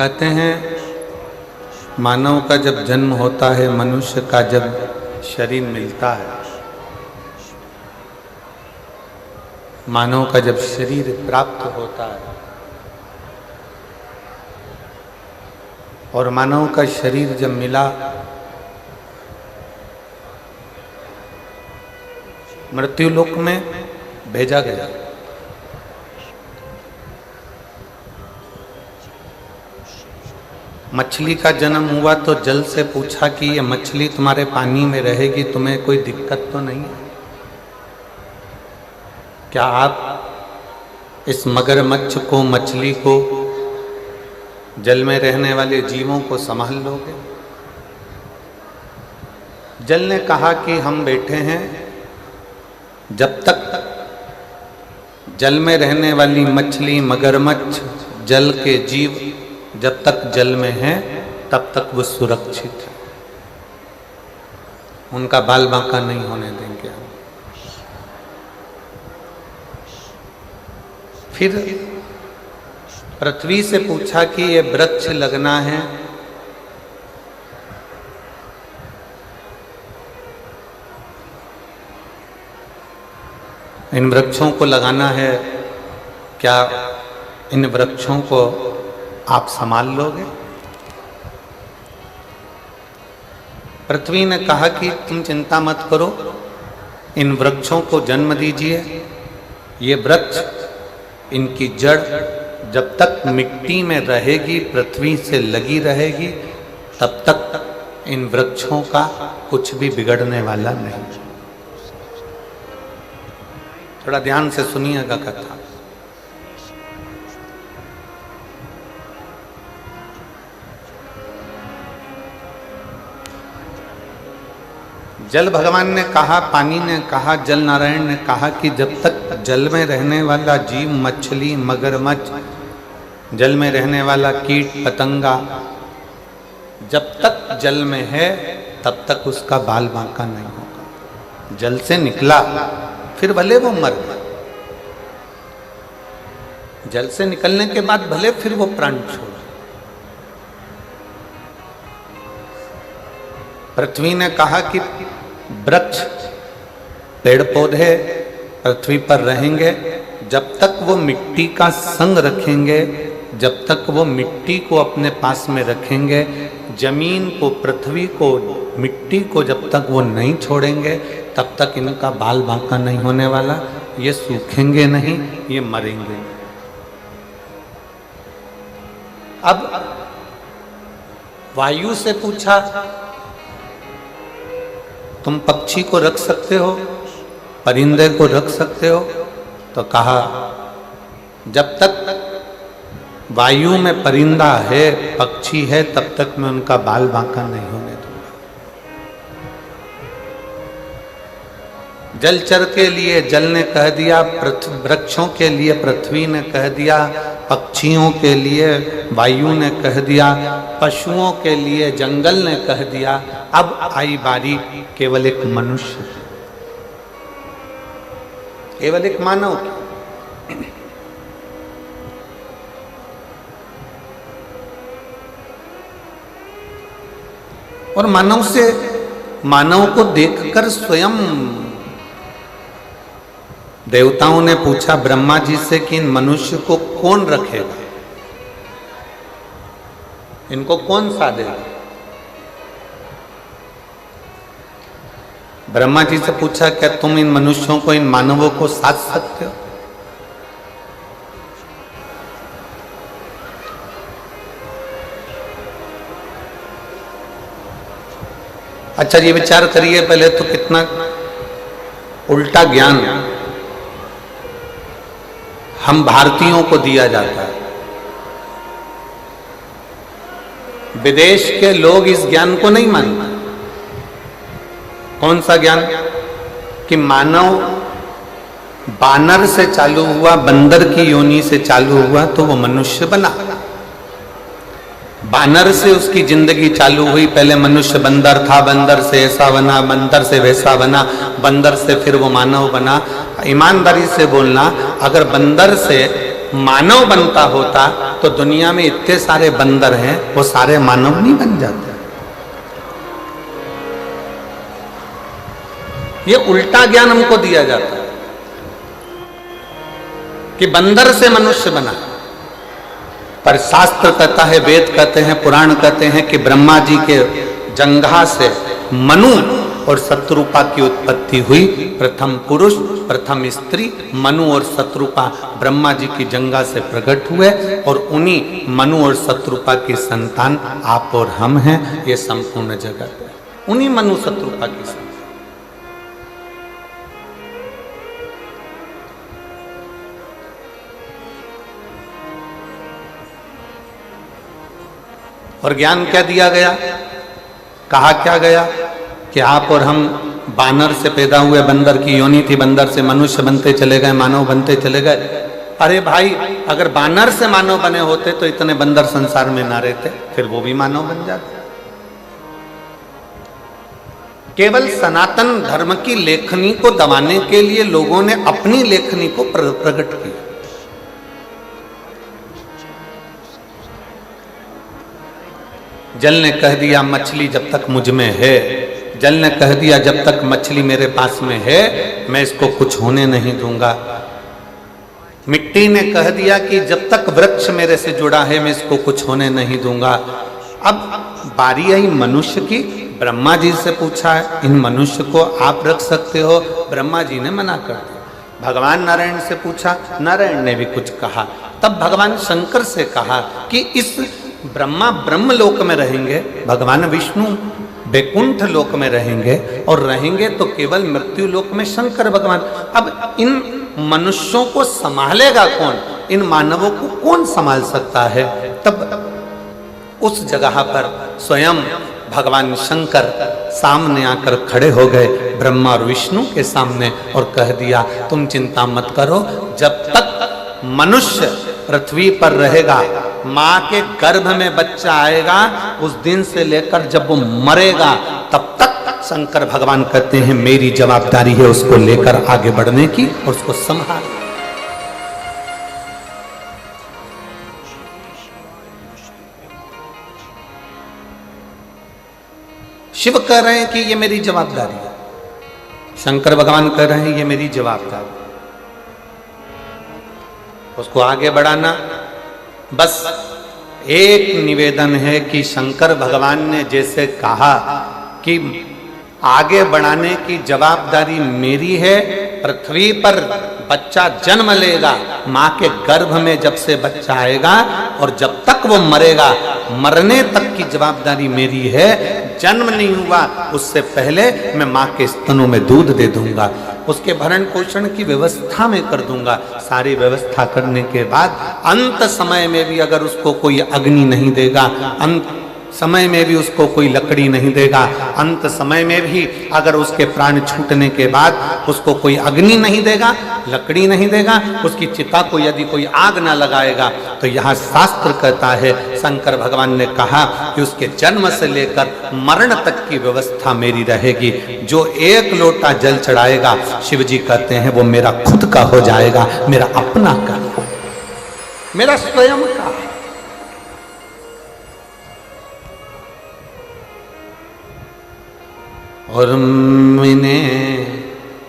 कहते हैं मानव का जब जन्म होता है, मनुष्य का जब शरीर मिलता है, मानव का जब शरीर प्राप्त होता है और मानव का शरीर जब मिला, मृत्युलोक में भेजा गया। मछली का जन्म हुआ तो जल से पूछा कि ये मछली तुम्हारे पानी में रहेगी, तुम्हें कोई दिक्कत तो नहीं है? क्या आप इस मगरमच्छ को, मछली को, जल में रहने वाले जीवों को संभाल लोगे? जल ने कहा कि हम बैठे हैं, जब तक जल में रहने वाली मछली, मगरमच्छ, जल के जीव जब तक जल में हैं तब तक वो सुरक्षित है, उनका बाल बांका नहीं होने देंगे हम। फिर पृथ्वी से पूछा कि ये वृक्ष लगना है, इन वृक्षों को लगाना है, क्या इन वृक्षों को आप संभाल लोगे? पृथ्वी ने कहा कि तुम चिंता मत करो, इन वृक्षों को जन्म दीजिए। ये वृक्ष, इनकी जड़ जब तक मिट्टी में रहेगी, पृथ्वी से लगी रहेगी, तब तक इन वृक्षों का कुछ भी बिगड़ने वाला नहीं। थोड़ा ध्यान से सुनिएगा कथा। जल भगवान ने कहा, पानी ने कहा, जल नारायण ने कहा कि जब तक जल में रहने वाला जीव, मछली, मगरमच्छ, जल में रहने वाला कीट पतंगा जब तक जल में है तब तक उसका बाल बांका नहीं होगा। जल से निकला फिर भले वो मर गया, जल से निकलने के बाद भले फिर वो प्राण छोड़। पृथ्वी ने कहा कि वृक्ष, पेड़ पौधे पृथ्वी पर रहेंगे, जब तक वो मिट्टी का संग रखेंगे, जब तक वो मिट्टी को अपने पास में रखेंगे, जमीन को, पृथ्वी को, मिट्टी को जब तक वो नहीं छोड़ेंगे, तब तक इनका बाल बांका नहीं होने वाला। ये सूखेंगे नहीं, ये मरेंगे। अब वायु से पूछा, तुम पक्षी को रख सकते हो, परिंदे को रख सकते हो? तो कहा जब तक वायु में परिंदा है, पक्षी है, तब तक मैं उनका बाल बांका नहीं होने दूंगा। जलचर के लिए जल ने कह दिया, वृक्षों के लिए पृथ्वी ने कह दिया, पक्षियों के लिए वायु ने कह दिया, पशुओं के लिए जंगल ने कह दिया। अब आई बारी केवल एक मनुष्य, केवल एक मानव की। और मानव को देखकर स्वयं देवताओं ने पूछा ब्रह्मा जी से कि इन मनुष्य को कौन रखेगा, इनको कौन साधेगा? ब्रह्मा जी से पूछा, क्या तुम इन मनुष्यों को, इन मानवों को साध सकते हो? अच्छा, ये विचार करिए पहले तो, कितना उल्टा ज्ञान हम भारतीयों को दिया जाता है। विदेश के लोग इस ज्ञान को नहीं मानते। कौन सा ज्ञान? कि मानव बानर से चालू हुआ, बंदर की योनि से चालू हुआ तो वो मनुष्य बना। बानर से उसकी जिंदगी चालू हुई, पहले मनुष्य बंदर था, बंदर से ऐसा बना, बंदर से वैसा बना, बंदर से फिर वो मानव बना। ईमानदारी से बोलना, अगर बंदर से मानव बनता होता तो दुनिया में इतने सारे बंदर हैं, वो सारे मानव नहीं बन जाते। ये उल्टा ज्ञान हमको दिया जाता है कि बंदर से मनुष्य बना, पर शास्त्र कहता है, वेद कहते हैं, पुराण कहते हैं कि ब्रह्मा जी के जंघा से मनु और शत्रुपा की उत्पत्ति हुई। प्रथम पुरुष प्रथम स्त्री मनु और शत्रुपा ब्रह्मा जी की जंघा से प्रकट हुए, और उन्हीं मनु और शत्रुपा की संतान आप और हम हैं। ये संपूर्ण जगत है उन्हीं मनु शत्रुपा की संतान। और ज्ञान क्या दिया गया, कहा क्या गया कि आप और हम बानर से पैदा हुए, बंदर की योनि थी, बंदर से mनुष्य बनते चले गए, मानव बनते चले गए। अरे भाई, अगर बानर से मानव बने होते तो इतने बंदर संसार में ना रहते, फिर वो भी मानव बन जाते। केवल सनातन धर्म की लेखनी को दबाने के लिए लोगों ने अपनी लेखनी को प्रकट किया। जल ने कह दिया मछली जब तक मुझ में है, जल ने कह दिया जब तक मछली मेरे पास में है मैं इसको कुछ होने नहीं दूंगा। मिट्टी ने कह दिया कि जब तक वृक्ष मेरे से जुड़ा है मैं इसको कुछ होने नहीं दूंगा। अब बारी आई मनुष्य की। ब्रह्मा जी से पूछा है, इन मनुष्य को आप रख सकते हो? ब्रह्मा जी ने मना कर दिया। भगवान नारायण से पूछा, नारायण ने भी कुछ कहा। तब भगवान शंकर से कहा कि इस ब्रह्मा ब्रह्म लोक में रहेंगे, भगवान विष्णु बैकुंठ लोक में रहेंगे, और रहेंगे तो केवल मृत्यु लोक में शंकर भगवान। अब इन मनुष्यों को संभालेगा कौन? इन मानवों को कौन संभाल सकता है? तब उस जगह पर स्वयं भगवान शंकर सामने आकर खड़े हो गए ब्रह्मा और विष्णु के सामने, और कह दिया तुम चिंता मत करो, जब तक मनुष्य पृथ्वी पर रहेगा, माँ के गर्भ में बच्चा आएगा, उस दिन से लेकर जब वो मरेगा तब तक शंकर भगवान कहते हैं मेरी जवाबदारी है उसको लेकर आगे बढ़ने की और उसको संभाल। शिव कह रहे हैं कि ये मेरी जवाबदारी है, शंकर भगवान कह रहे हैं ये मेरी जवाबदारी, उसको आगे बढ़ाना। बस एक निवेदन है कि शंकर भगवान ने जैसे कहा कि आगे बढ़ाने की जवाबदारी मेरी है, पृथ्वी पर बच्चा जन्म लेगा, माँ के गर्भ में जब से बच्चा आएगा और जब तक वो मरेगा, मरने तक की जवाबदारी मेरी है। जन्म नहीं हुआ उससे पहले मैं माँ के स्तनों में दूध दे दूंगा, उसके भरण पोषण की व्यवस्था में कर दूंगा। सारी व्यवस्था करने के बाद अंत समय में भी अगर उसको कोई अग्नि नहीं देगा, अंत समय में भी उसको कोई लकड़ी नहीं देगा, अंत समय में भी अगर उसके प्राण छूटने के बाद उसको कोई अग्नि नहीं देगा, लकड़ी नहीं देगा, उसकी चिता को यदि कोई आग ना लगाएगा, तो यहाँ शास्त्र कहता है, शंकर भगवान ने कहा कि उसके जन्म से लेकर मरण तक की व्यवस्था मेरी रहेगी। जो एक लोटा जल चढ़ाएगा, शिव जी कहते हैं वो मेरा खुद का हो जाएगा, मेरा अपना का, मेरा स्वयं का। और मैंने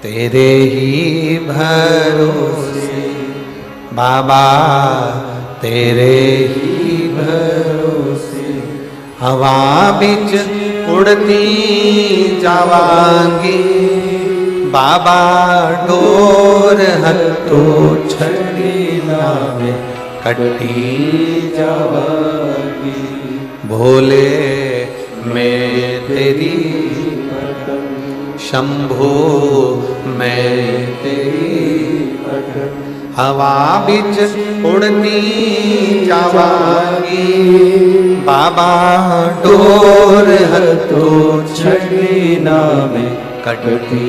तेरे ही भरोसे बाबा, तेरे ही भरोसे हवा बिच उड़ती जावांगी, बाबा डोर हत्तो छड़ी नावे कटी जावांगी, भोले मैं तेरी शंभो मैं तेरी हवा बिच उड़ती जावांगी, बाबा डोर हत्तो छड़ी नावे कटती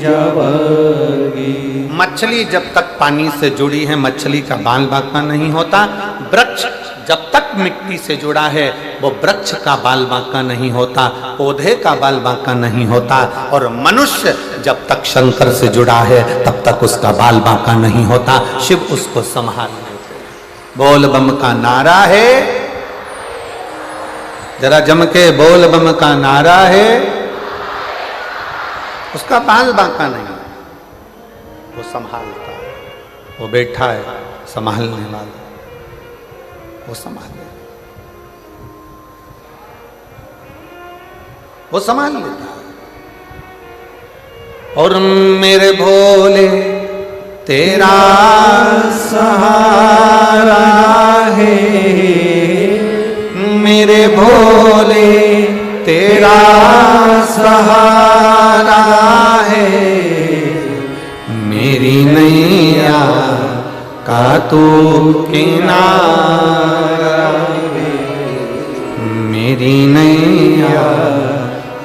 जावांगी। मछली जब तक पानी से जुड़ी है, मछली का बाल बांका नहीं होता। वृक्ष जब तक मिट्टी से जुड़ा है, वो वृक्ष का बाल बांका नहीं होता, पौधे का बाल बांका नहीं होता। और मनुष्य जब तक शंकर से जुड़ा है, तब तक उसका बाल बांका नहीं होता। शिव उसको संभाल लेगा। बोल बम का नारा है, जरा जम के बोल बम का नारा है। उसका बाल बांका नहीं, वो संभालता है, वो बैठा है संभालने वाला, वो संभाले, वो संभाल लेता है। और मेरे भोले तेरा सहारा है, मेरे भोले तेरा सहारा है, मेरी नैया का तू किनारा है, मेरी नैया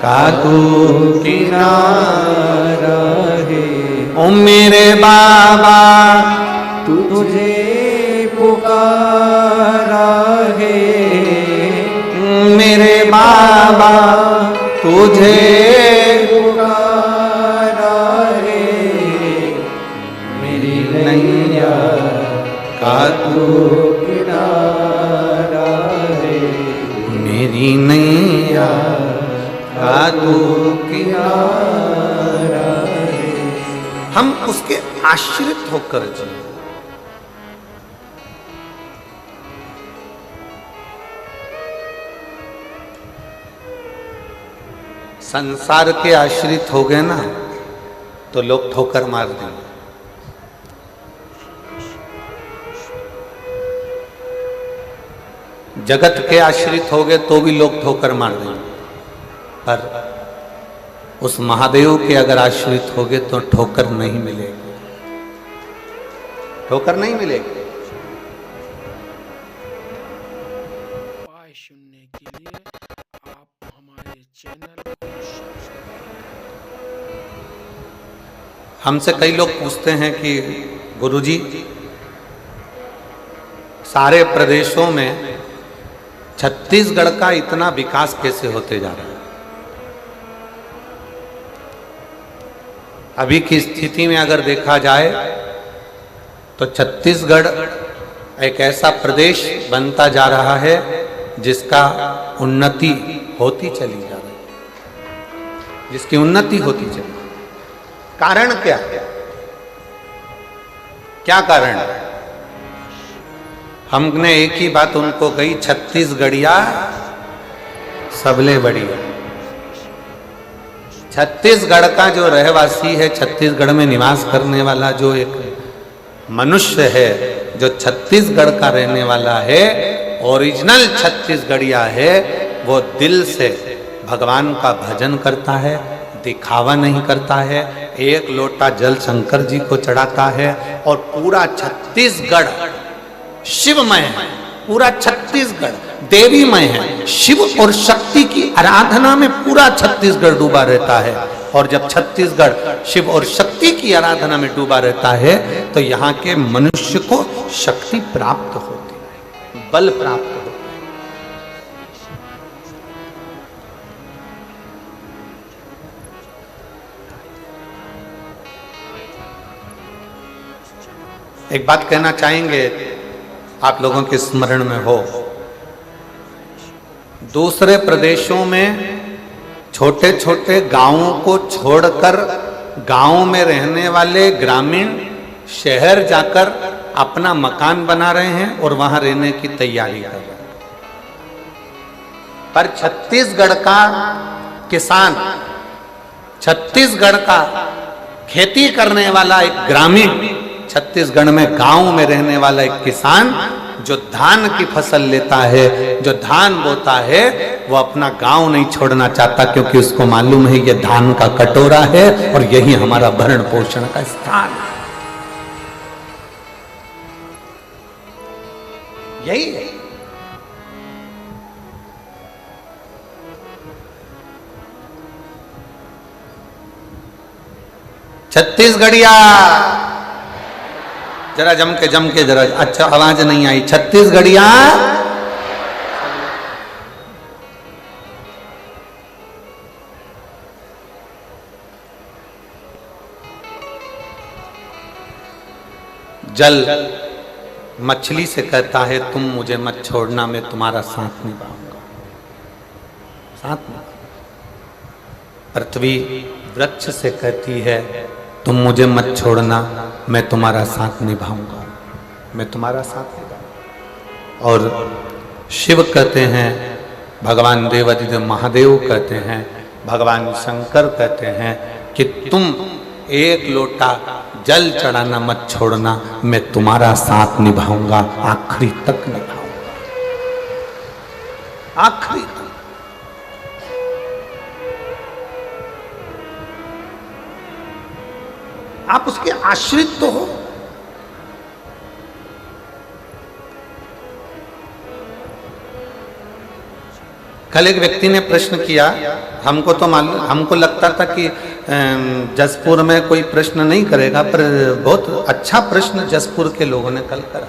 का तू किनारा है। ओ मेरे बाबा तुझे पुकारा है, मेरे बाबा तुझे पुकारा है, मेरी नैया का तू किनारा है, मेरी नैया का तू किनारा है। हम उसके आश्रित होकर जिए। संसार के आश्रित हो गए ना तो लोग ठोकर मार देंगे। जगत के आश्रित हो गए तो भी लोग ठोकर मार देंगे, पर उस महादेव के अगर आश्रित हो गए तो ठोकर नहीं मिलेगी, ठोकर नहीं मिलेगी। सुनने के लिए आप हमारे चैनल को हमसे कई लोग पूछते हैं कि गुरुजी सारे प्रदेशों में छत्तीसगढ़ का इतना विकास कैसे होते जा रहा है। अभी की स्थिति में अगर देखा जाए तो छत्तीसगढ़ एक ऐसा प्रदेश बनता जा रहा है जिसका उन्नति होती चली जा रही है, जिसकी उन्नति होती चली। कारण क्या, क्या कारण? हमने एक ही बात उनको कही, छत्तीसगढ़िया सबले बढ़िया। छत्तीसगढ़ का जो रहवासी है, छत्तीसगढ़ में निवास करने वाला जो एक मनुष्य है, जो छत्तीसगढ़ का रहने वाला है, ओरिजिनल छत्तीसगढ़िया है, वो दिल से भगवान का भजन करता है, दिखावा नहीं करता है। एक लोटा जल शंकर जी को चढ़ाता है और पूरा छत्तीसगढ़ शिवमय है, पूरा छत्तीसगढ़ देवीमय है। शिव और शक्ति की आराधना में पूरा छत्तीसगढ़ डूबा रहता है। और जब छत्तीसगढ़ शिव और शक्ति की आराधना में डूबा रहता है तो यहाँ के मनुष्य को शक्ति प्राप्त होती है, बल प्राप्त होता है। एक बात कहना चाहेंगे, आप लोगों के स्मरण में हो, दूसरे प्रदेशों में छोटे छोटे गांवों को छोड़कर गांव में रहने वाले ग्रामीण शहर जाकर अपना मकान बना रहे हैं और वहां रहने की तैयारी कर रहे हैं। पर छत्तीसगढ़ का किसान, छत्तीसगढ़ का खेती करने वाला एक ग्रामीण, छत्तीसगढ़ में गांव में रहने वाला एक किसान जो धान की फसल लेता है, जो धान बोता है, वो अपना गांव नहीं छोड़ना चाहता, क्योंकि उसको मालूम है ये धान का कटोरा है और यही हमारा भरण पोषण का स्थान है। यही है। छत्तीसगढ़िया जरा जम के जरा, अच्छा आवाज नहीं आई। छत्तीसगढ़िया जल मछली से कहता है तुम मुझे मत छोड़ना, मैं तुम्हारा साथ निभाऊंगा, साथ निभाऊंगा। पृथ्वी वृक्ष से कहती है तुम मुझे मत छोड़ना, मैं तुम्हारा साथ निभाऊंगा, मैं तुम्हारा साथ निभाऊंगा। और शिव कहते हैं, भगवान देवादिदेव महादेव कहते हैं, भगवान शंकर कहते हैं कि तुम एक लोटा जल चढ़ाना मत छोड़ना, मैं तुम्हारा साथ निभाऊंगा, आखिरी तक निभाऊंगा, आखिरी तक। आप उसके आश्रित तो हो। कल एक व्यक्ति ने प्रश्न किया, हमको तो मालूम, हमको लगता था कि जसपुर में कोई प्रश्न नहीं करेगा, पर बहुत अच्छा प्रश्न जसपुर के लोगों ने कल करा।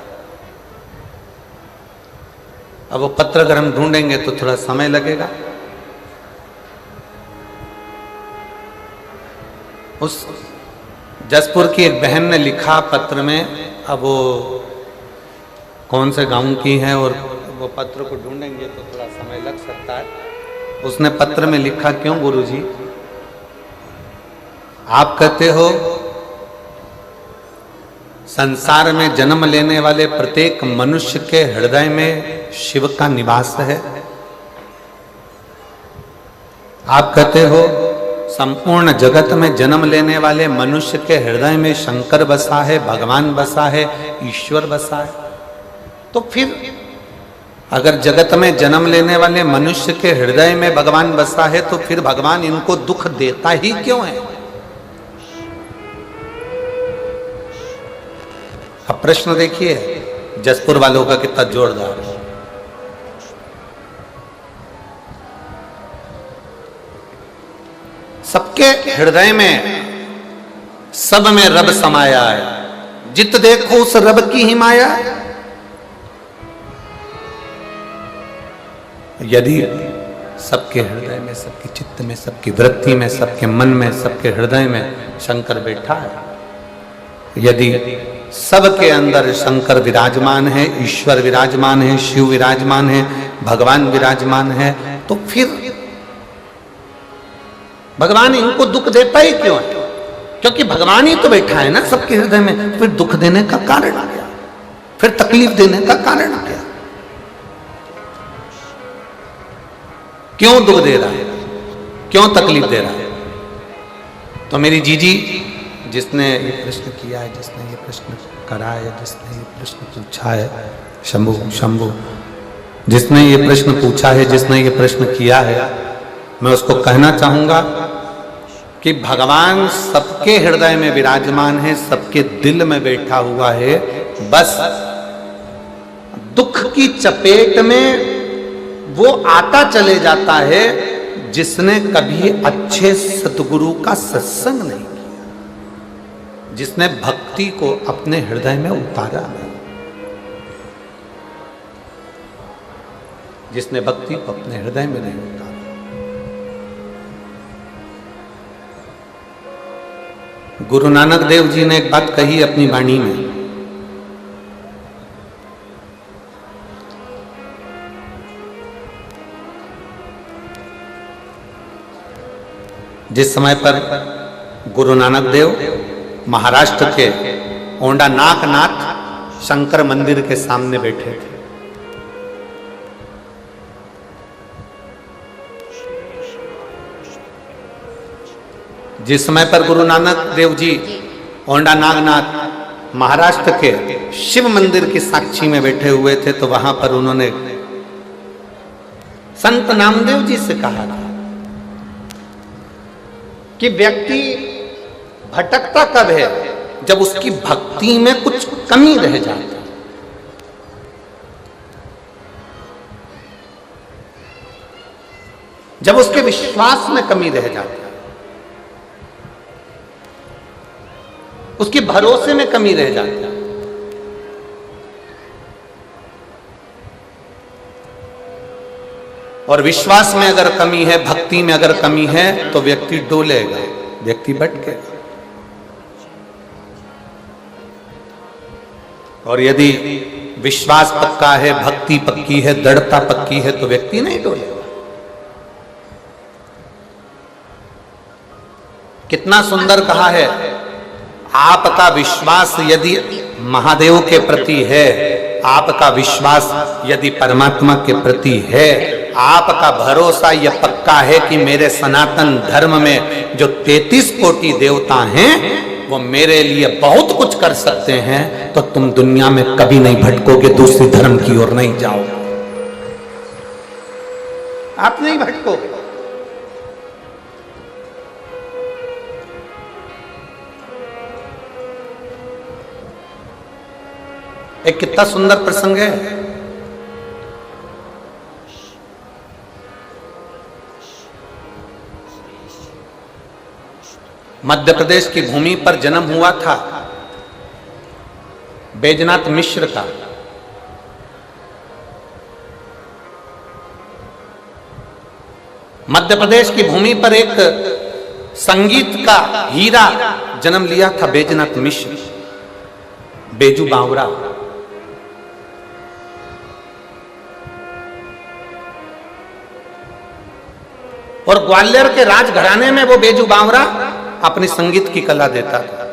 अब वो पत्र अगर हम ढूंढेंगे तो थोड़ा समय लगेगा। उस जसपुर की एक बहन ने लिखा पत्र में, अब वो कौन से गांव की है और वो पत्र को ढूंढेंगे तो थोड़ा समय लग सकता है। उसने पत्र में लिखा, क्यों गुरुजी, आप कहते हो संसार में जन्म लेने वाले प्रत्येक मनुष्य के हृदय में शिव का निवास है। आप कहते हो संपूर्ण जगत में जन्म लेने वाले मनुष्य के हृदय में शंकर बसा है, भगवान बसा है, ईश्वर बसा है। तो फिर अगर जगत में जन्म लेने वाले मनुष्य के हृदय में भगवान बसा है तो फिर भगवान इनको दुख देता ही क्यों है? अब प्रश्न देखिए जसपुर वालों का कितना जोरदार है। सबके हृदय में, सब में रब समाया है, जित देखो उस रब की ही माया है। यदि सबके हृदय में, सबके चित्त में, सबकी वृत्ति में, सबके मन में, सबके हृदय में शंकर बैठा है, यदि सबके अंदर शंकर विराजमान है, ईश्वर विराजमान है, शिव विराजमान है, भगवान विराजमान है, तो फिर भगवान इनको दुख देता ही क्यों है? क्योंकि भगवान ही तो बैठा है ना सबके हृदय में। फिर दुख देने का कारण क्या? फिर तकलीफ देने का कारण क्या? क्यों दुख दे रहा है, क्यों तकलीफ दे रहा है? तो मेरी जीजी जिसने ये प्रश्न किया है, जिसने ये प्रश्न करा है, जिसने ये प्रश्न पूछा है, शंभू जिसने ये प्रश्न पूछा है, जिसने ये प्रश्न किया है, मैं उसको कहना चाहूंगा कि भगवान सबके हृदय में विराजमान है, सबके दिल में बैठा हुआ है। बस दुख की चपेट में वो आता चले जाता है जिसने कभी अच्छे सतगुरु का सत्संग नहीं किया, जिसने भक्ति को अपने हृदय में उतारा नहीं, जिसने भक्ति को अपने हृदय में नहीं उतारा। गुरु नानक देव जी ने एक बात कही अपनी वाणी में, जिस समय पर गुरु नानक देव महाराष्ट्र के ओंडा नागनाथ शंकर मंदिर के सामने बैठे थे, जिस समय पर गुरु नानक देव जी ओंडा नागनाथ महाराष्ट्र के शिव मंदिर की साक्षी में बैठे हुए थे, तो वहां पर उन्होंने संत नामदेव जी से कहा था कि व्यक्ति भटकता कब है? जब उसकी भक्ति में कुछ कमी रह जाती है। जब उसके विश्वास में कमी रह जाती है, उसके भरोसे में कमी रह जाती है, और विश्वास में अगर कमी है, भक्ति में अगर कमी है, तो व्यक्ति डोलेगा, व्यक्ति भटकेगा। और यदि विश्वास पक्का है, भक्ति पक्की है, दृढ़ता पक्की है, तो व्यक्ति नहीं डोलेगा। कितना सुंदर कहा है, आपका विश्वास यदि महादेव के प्रति है, आपका विश्वास यदि परमात्मा के प्रति है, आपका भरोसा यह पक्का है कि मेरे सनातन धर्म में जो 33 कोटि देवता हैं वो मेरे लिए बहुत कुछ कर सकते हैं, तो तुम दुनिया में कभी नहीं भटकोगे, दूसरे धर्म की ओर नहीं जाओगे, आप नहीं भटकोगे। एक कितना सुंदर प्रसंग है। मध्य प्रदेश की भूमि पर जन्म हुआ था बैजनाथ मिश्र का। मध्य प्रदेश की भूमि पर एक संगीत का हीरा जन्म लिया था बैजनाथ मिश्र, बेजू बावरा। और ग्वालियर के राजघराने में वो बेजू बावरा अपनी संगीत की कला देता था।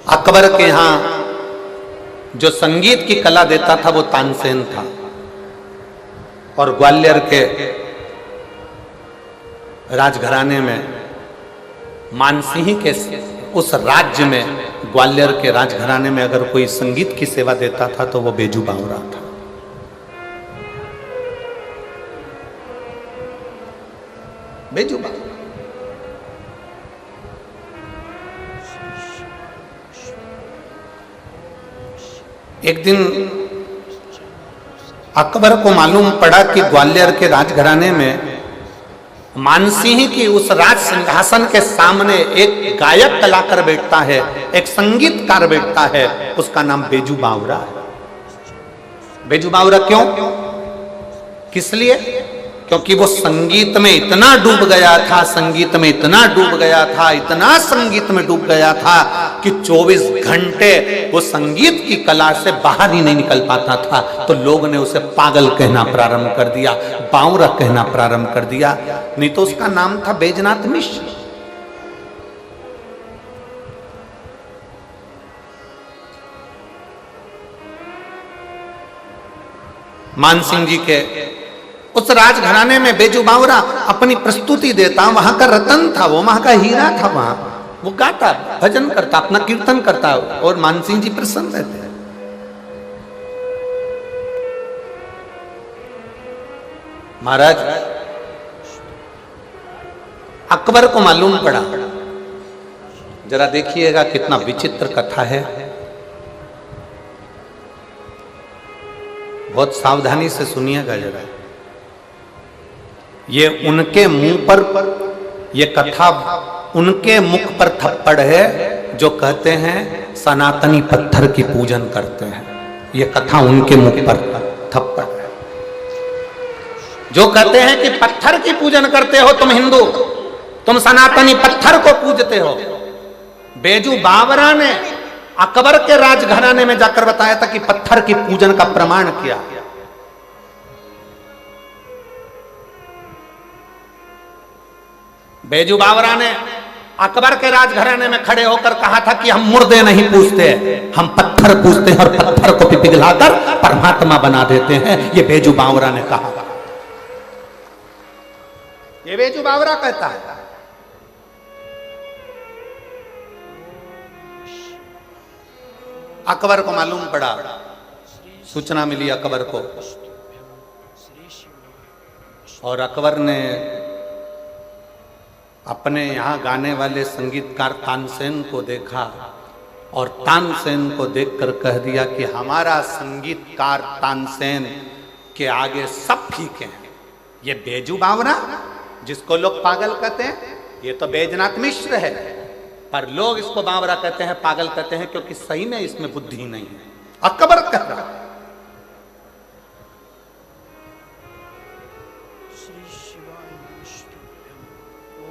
अकबर के यहां जो संगीत की कला देता था वो तानसेन था, और ग्वालियर के राजघराने में मानसिंह के उस राज्य में, ग्वालियर के राजघराने में अगर कोई संगीत की सेवा देता था तो वो बेजू बावरा था। बेजू बावरा। एक दिन अकबर को मालूम पड़ा कि ग्वालियर के राजघराने में मानसिंह की उस राज सिंहासन के सामने एक गायक कलाकार बैठता है, एक संगीतकार बैठता है, उसका नाम बेजू बावरा है। बेजू बावरा क्यों? किस लिए? क्योंकि वो संगीत में इतना डूब गया था, संगीत में इतना डूब गया था, इतना संगीत में डूब गया था कि 24 घंटे वो संगीत की कला से बाहर ही नहीं निकल पाता था। तो लोग ने उसे पागल कहना प्रारंभ कर दिया, बावरा कहना प्रारंभ कर दिया। नहीं तो उसका नाम था बैजनाथ मिश्र। मानसिंह जी के उस राजघराने में बेजू बावरा अपनी प्रस्तुति देता, वहां का रतन था वो, वहां का हीरा था। वहां वो गाता, भजन करता, अपना कीर्तन करता, और मानसिंह जी प्रसन्न रहते। महाराज अकबर को मालूम पड़ा। जरा देखिएगा कितना विचित्र कथा है, बहुत सावधानी से सुनिएगा जरा। ये उनके मुंह पर, ये कथा उनके मुख पर थप्पड़ है जो कहते हैं सनातनी पत्थर की पूजन करते हैं। ये कथा उनके मुख पर थप्पड़ है, जो कहते हैं कि पत्थर की पूजन करते हो तुम हिंदू, तुम सनातनी पत्थर को पूजते हो। बेजू बावरा ने अकबर के राजघराने में जाकर बताया था कि पत्थर की पूजन का प्रमाण किया। बेजू बावरा ने अकबर के राजघराने में खड़े होकर कहा था कि हम मुर्दे नहीं पूजते, हम पत्थर पूजते हैं और पत्थर को पिघलाकर परमात्मा बना देते हैं। ये बेजू बावरा ने कहा, ये बेजू बावरा कहता है। अकबर को मालूम पड़ा, सूचना मिली अकबर को, और अकबर ने अपने यहाँ गाने वाले संगीतकार तानसेन को देखा, और तानसेन को देखकर कह दिया कि हमारा संगीतकार तानसेन के आगे सब फीके हैं। ये बेजू बावरा जिसको लोग पागल कहते हैं, ये तो बैजनाथ मिश्र है, पर लोग इसको बावरा कहते हैं, पागल कहते हैं, क्योंकि सही में इसमें बुद्धि नहीं है। अकबर कह रहा है।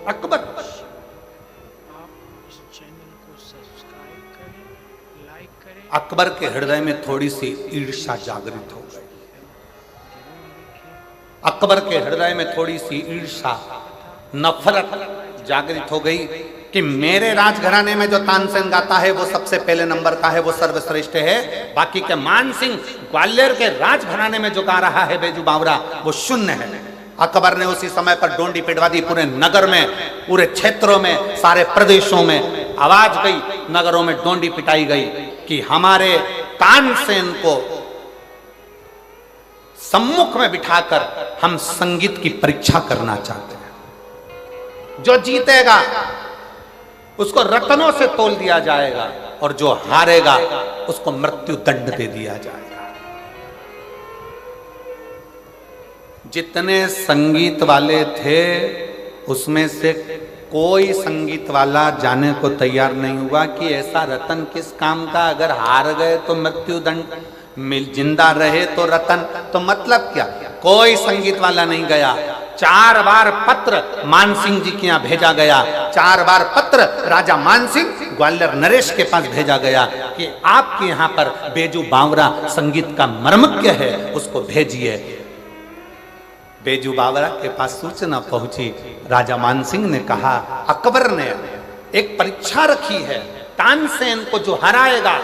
अकबर लाइक करें, अकबर के हृदय में थोड़ी सी ईर्ष्या जागृत हो गई। अकबर के हृदय में थोड़ी सी ईर्ष्या, नफरत जागृत हो गई कि मेरे राजघराने में जो तानसेन गाता है वो सबसे पहले नंबर का है, वो सर्वश्रेष्ठ है। बाकी के मान सिंह ग्वालियर के राजघराने में जो गा रहा है बेजू बावरा, वो शून्य है। अकबर ने उसी समय पर डोंडी पिटवा दी। पूरे नगर में, पूरे क्षेत्रों में, सारे प्रदेशों में आवाज गई, नगरों में डोंडी पिटाई गई कि हमारे तानसेन को सम्मुख में बिठाकर हम संगीत की परीक्षा करना चाहते हैं। जो जीतेगा उसको रत्नों से तोल दिया जाएगा और जो हारेगा उसको मृत्यु दंड दे दिया जाएगा। जितने संगीत वाले थे उसमें से कोई संगीत वाला जाने को तैयार नहीं हुआ कि ऐसा रतन किस काम का, अगर हार गए तो मृत्यु दंड, जिंदा रहे तो रतन, तो मतलब क्या। कोई संगीत वाला नहीं गया। 4 बार पत्र मानसिंह जी के यहाँ भेजा गया, 4 बार पत्र राजा मानसिंह ग्वालियर नरेश के पास भेजा गया कि आपके यहाँ पर बेजू बावरा संगीत का मर्मज्ञ है, उसको भेजिए। बेजू बावरा के पास सूचना पहुंची। राजा मानसिंह ने कहा, अकबर ने एक परीक्षा रखी है, तानसेन को जो हराएगा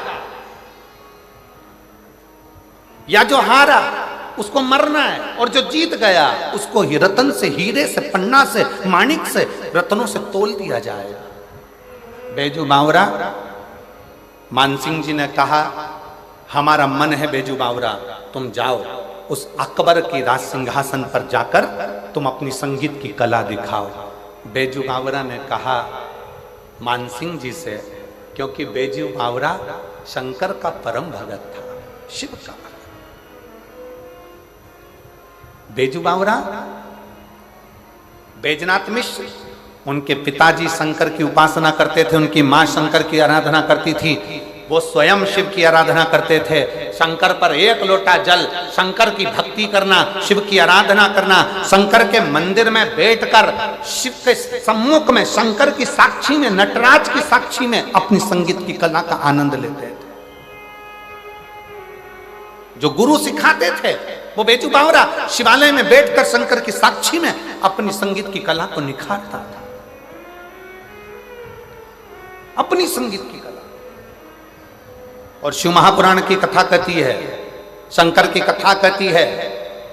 या जो हारा उसको मरना है, और जो जीत गया उसको ही रतन से, हीरे से, पन्ना से, माणिक से, रत्नों से तोल दिया जाएगा। बेजू बावरा, मानसिंह जी ने कहा, हमारा मन है बेजू बावरा, तुम जाओ उस अकबर की राज सिंहासन पर जाकर तुम अपनी संगीत की कला दिखाओ। बेजू बावरा ने कहा मानसिंह जी से, क्योंकि बेजू बावरा शंकर का परम भगत था, शिव का। बेजू बावरा, बैजनाथ मिश्र, उनके पिताजी शंकर की उपासना करते थे, उनकी मां शंकर की आराधना करती थी, वो स्वयं शिव की आराधना करते थे। शंकर पर 1 लोटा जल, शंकर की भक्ति करना, शिव की आराधना करना, शंकर के मंदिर में बैठकर शिव के सम्मुख में, शंकर की साक्षी में, नटराज की साक्षी में अपनी संगीत की कला का आनंद लेते थे। जो गुरु सिखाते थे वो बेजू बावरा शिवालय में बैठकर शंकर की साक्षी में अपनी संगीत की कला को निखारता था, अपनी संगीत की कला। और शिव महापुराण की कथा कहती है, शंकर की कथा कहती है,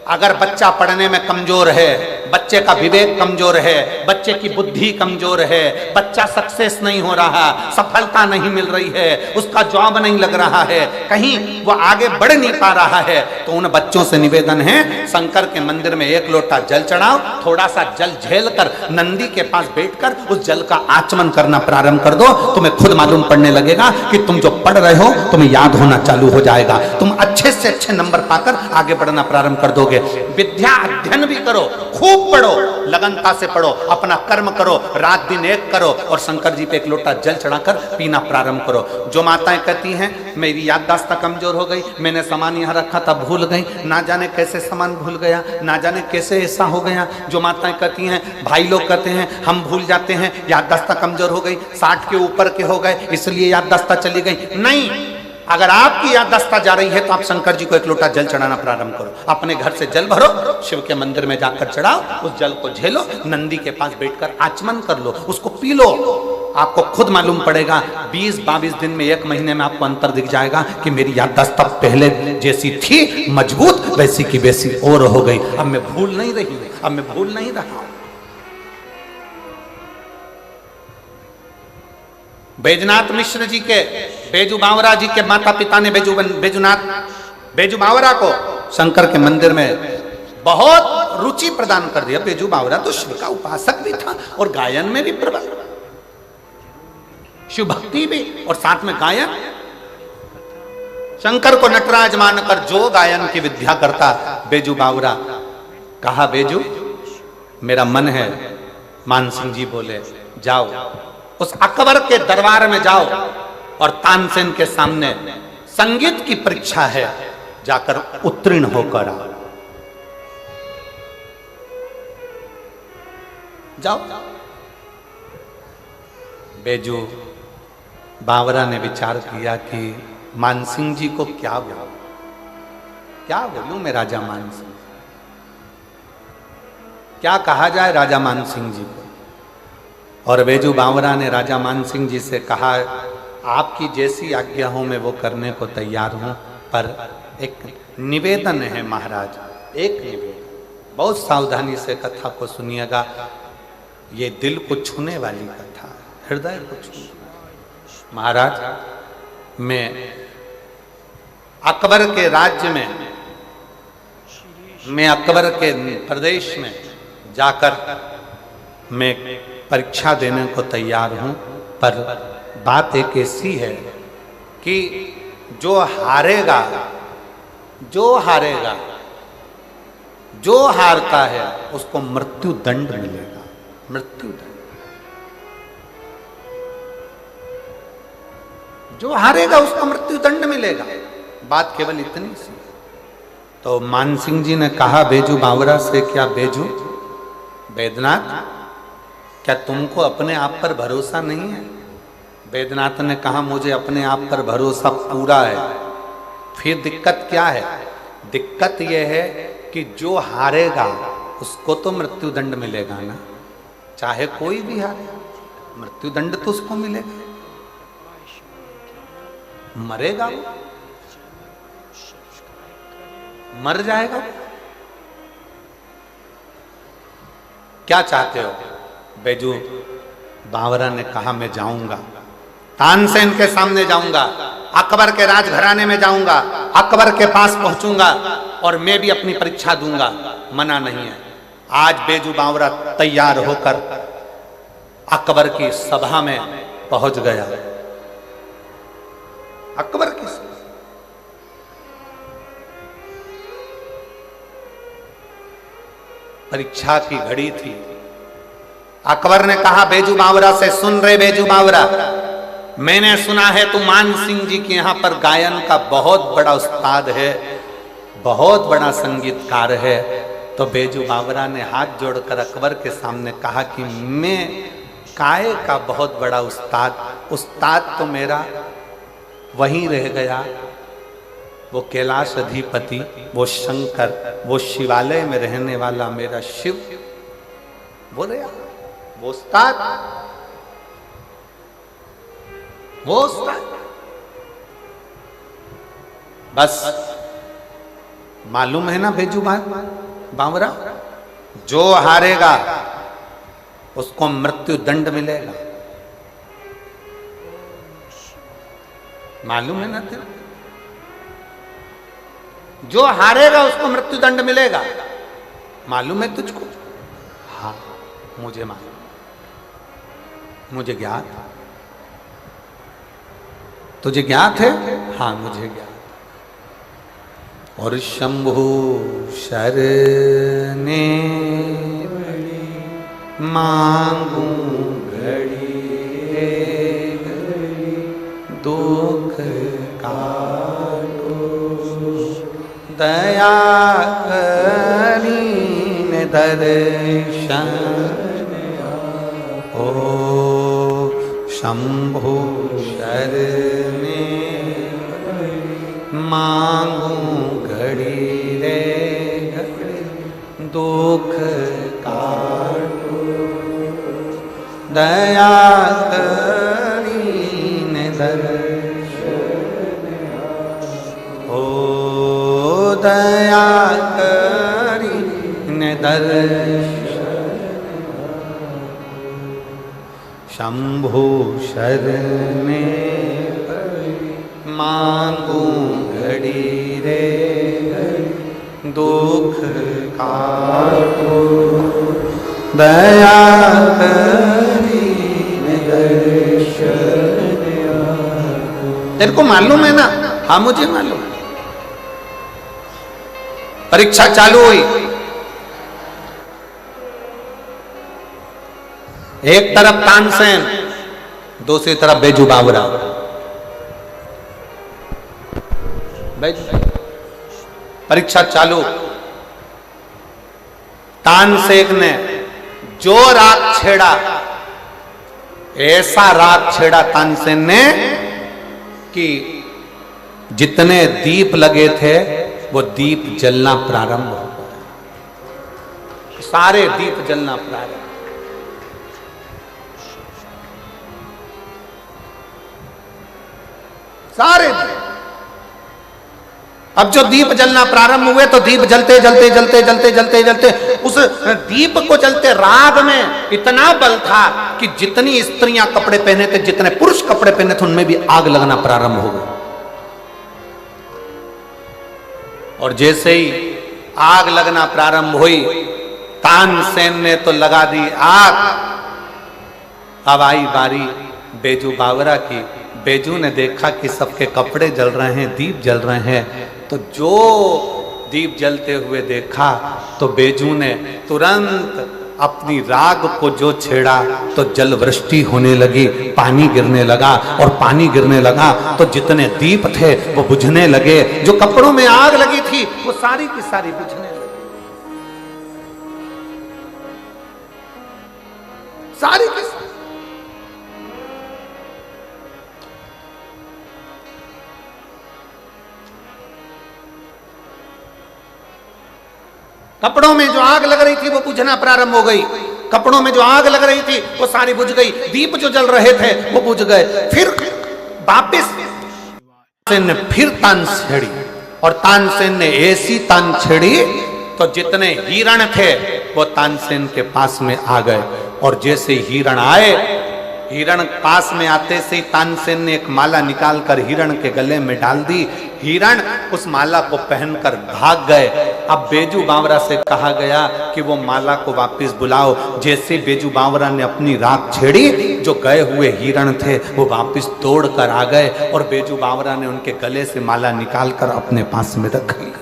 अगर बच्चा पढ़ने में कमजोर है, बच्चे का विवेक कमजोर है, बच्चे की बुद्धि कमजोर है, बच्चा सक्सेस नहीं हो रहा, सफलता नहीं मिल रही है, उसका जॉब नहीं लग रहा है, कहीं वो आगे बढ़ नहीं पा रहा है, तो उन बच्चों से निवेदन है, शंकर के मंदिर में 1 लोटा जल चढ़ाओ, थोड़ा सा जल झेल कर नंदी के पास बैठकर उस जल का आचमन करना प्रारंभ कर दो। तुम्हें खुद मालूम पड़ने लगेगा कि तुम जो पढ़ रहे हो तुम्हें याद होना चालू हो जाएगा, तुम अच्छे से अच्छे नंबर पाकर आगे बढ़ना प्रारंभ कर दोगे। विद्या अध्ययन भी करो, खूब पढ़ो, लगनता से पढ़ो, अपना कर्म करो, रात दिन एक करो, और शंकर जी पे 1 लोटा जल चढ़ाकर पीना प्रारंभ करो। जो माताएं कहती हैं मेरी याददाश्त कमजोर हो गई, मैंने सामान यहाँ रखा था भूल गई, ना जाने कैसे सामान भूल गया, ना जाने कैसे ऐसा हो गया। जो माताएं कहती हैं, भाई लोग कहते हैं हम भूल जाते हैं, याददाश्त कमजोर हो गई, 60 के ऊपर के हो गए इसलिए याददाश्त चली गई, नहीं। अगर आपकी याददाश्त जा रही है तो आप शंकर जी को 1 लोटा जल चढ़ाना प्रारंभ करो, अपने घर से जल भरो, शिव के मंदिर में जाकर चढ़ाओ, उस जल को झेलो, नंदी के पास बैठकर आचमन कर लो, उसको पी लो। आपको खुद मालूम पड़ेगा 20-22 दिन में, 1 महीने में आपको अंतर दिख जाएगा कि मेरी याददाश्त पहले जैसी थी मजबूत, वैसी की वैसी और हो गई, अब मैं भूल नहीं रही, अब मैं भूल नहीं रहा। बैजनाथ मिश्र जी के, बेजू बावरा जी के माता पिता ने बेजू बावरा को शंकर के मंदिर में बहुत रुचि प्रदान कर दिया। बेजू बावरा तो शिव का उपासक भी था और गायन में भी प्रबल, शिव भक्ति भी और साथ में गायन। शंकर को नटराज मानकर जो गायन की विद्या करता बेजू बावरा। कहा बेजू मेरा मन है। मानसिंह जी बोले जाओ उस अकबर के दरबार में जाओ और तानसेन के सामने संगीत की परीक्षा है, जाकर उत्तीर्ण होकर आओ। जाओ। बेजू बावरा ने विचार किया कि मानसिंह जी को क्या बोलूं मैं राजा मानसिंह, क्या कहा जाए राजा मानसिंह जी को। और बेजू बावरा ने राजा मानसिंह जी से कहा, आपकी जैसी आज्ञा हो मैं वो करने को तैयार हूं, पर एक निवेदन है महाराज, एक निवेदन। बहुत सावधानी से कथा को सुनिएगा, ये दिल को छूने वाली कथा है, हृदय को छूने। महाराज, मैं अकबर के राज्य में, मैं अकबर के प्रदेश में जाकर मैं परीक्षा देने को तैयार हूं, पर बात एक ऐसी है कि जो हारेगा, जो हारता है उसको मृत्यु दंड मिलेगा, मृत्यु दंड। जो हारेगा उसको मृत्यु दंड मिलेगा, बात केवल इतनी सी। तो मानसिंह जी ने कहा बेजू बावरा से, क्या बेजू बैद्यनाथ, क्या तुमको अपने आप पर भरोसा नहीं है? बैद्यनाथ ने कहा, मुझे अपने आप पर भरोसा पूरा है। फिर दिक्कत क्या है? दिक्कत यह है कि जो हारेगा उसको तो मृत्यु दंड मिलेगा ना, चाहे कोई भी हारे, मृत्यु दंड तो उसको मिलेगा। मरेगा वो, मर जाएगा। क्या चाहते हो? बेजू बावरा ने कहा, मैं जाऊंगा, तानसेन के सामने जाऊंगा, अकबर के राजघराने में जाऊंगा, अकबर के पास पहुंचूंगा और मैं भी अपनी परीक्षा दूंगा, मना नहीं है। आज बेजू बावरा तैयार होकर अकबर की सभा में पहुंच गया। अकबर की सभा, परीक्षा की घड़ी थी। अकबर ने कहा बेजू बावरा से, सुन रहे बेजू बावरा, मैंने सुना है तू मानसिंह जी के यहाँ पर गायन का बहुत बड़ा उस्ताद है, बहुत बड़ा संगीतकार है। तो बेजू बावरा ने हाथ जोड़कर अकबर के सामने कहा कि मैं काय का बहुत बड़ा उस्ताद तो मेरा वहीं रह गया, वो कैलाश अधिपति, वो शंकर, वो शिवालय में रहने वाला मेरा शिव, वो रहा, वो उस्ताद, वो उस्ताद। बस मालूम है ना बेजू बावरा, जो हारेगा उसको मृत्यु दंड मिलेगा। मालूम है ना तेरा? जो हारेगा उसको मृत्यु दंड मिलेगा। मालूम है तुझको? हाँ, मुझे मालूम, मुझे ज्ञात। तुझे ज्ञात है? हाँ, मुझे ज्ञात। और शंभु शरणे मांगू घड़ी दुख काटो, दया करीन दर्शन ओ शंभु शरणे मांगू घड़ी रे घड़ी दुख काटो, दया करीन दर्शन ओ दया करीन दर्शन शंभु शरणे मांगू घड़ी रे दुख काटो, दया करीन दर्शन। तेरे को मालूम है ना? हाँ, मुझे मालूम। परीक्षा चालू हुई, एक तरफ तानसेन, दूसरी तरफ बेजू बावरा। परीक्षा चालू। तानसेन ने जो राग छेड़ा, ऐसा राग छेड़ा तानसेन ने कि जितने दीप लगे थे वो दीप जलना प्रारंभ हो गए, सारे दीप जलना प्रारंभ। सारे दीप। अब जो दीप जलना प्रारंभ हुए तो दीप जलते जलते जलते जलते जलते जलते उस दीप को जलते राग में इतना बल था कि जितनी स्त्रियां कपड़े पहने थे, जितने पुरुष कपड़े पहने थे, उनमें भी आग लगना प्रारंभ हो गई। और जैसे ही आग लगना प्रारंभ हुई, तानसेन ने तो लगा दी आग। अब आई बारी बेजू बावरा की। बेजू ने देखा कि सबके कपड़े जल रहे हैं, दीप जल रहे हैं, तो जो दीप जलते हुए देखा तो बेजू ने तुरंत अपनी राग को जो छेड़ा तो जल वृष्टि होने लगी, पानी गिरने लगा। और पानी गिरने लगा तो जितने दीप थे वो बुझने लगे, जो कपड़ों में आग लगी थी वो सारी की सारी बुझने लगी, सारी की सारी। कपड़ों में जो आग लग रही थी वो बुझना प्रारंभ हो गई, कपड़ों में जो आग लग रही थी वो सारी बुझ गई, दीप जो जल रहे थे वो बुझ गए। फिर वापिस ने फिर तान छेड़ी, और तानसेन ने ऐसी तान छेड़ी तो जितने हिरण थे वो तानसेन के पास में आ गए। और जैसे हिरण आए, हिरण पास में आते से ही तानसेन ने एक माला निकालकर हिरण के गले में डाल दी। हिरण उस माला को पहनकर भाग गए। अब बेजू बावरा से कहा गया कि वो माला को वापस बुलाओ। जैसे बेजू बावरा ने अपनी राग छेड़ी, जो गए हुए हिरण थे वो वापस दौड़ कर आ गए, और बेजू बावरा ने उनके गले से माला निकालकर अपने पास में रख ली,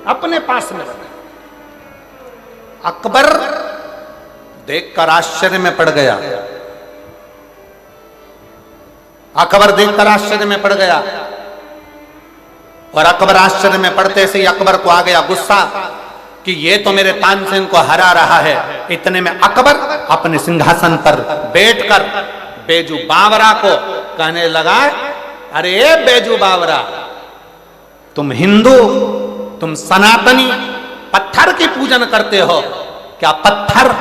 अपने पास में रख। अकबर देखकर आश्चर्य में पड़ गया, अकबर देखकर आश्चर्य में पड़ गया। और अकबर आश्चर्य में पड़ते से ही अकबर को आ गया गुस्सा कि ये तो मेरे तानसेन को हरा रहा है। इतने में अकबर अपने सिंहासन पर बैठकर बेजू बावरा को कहने लगा, अरे बेजू बावरा, तुम हिंदू, तुम सनातनी पत्थर की पूजन करते हो क्या? पत्थर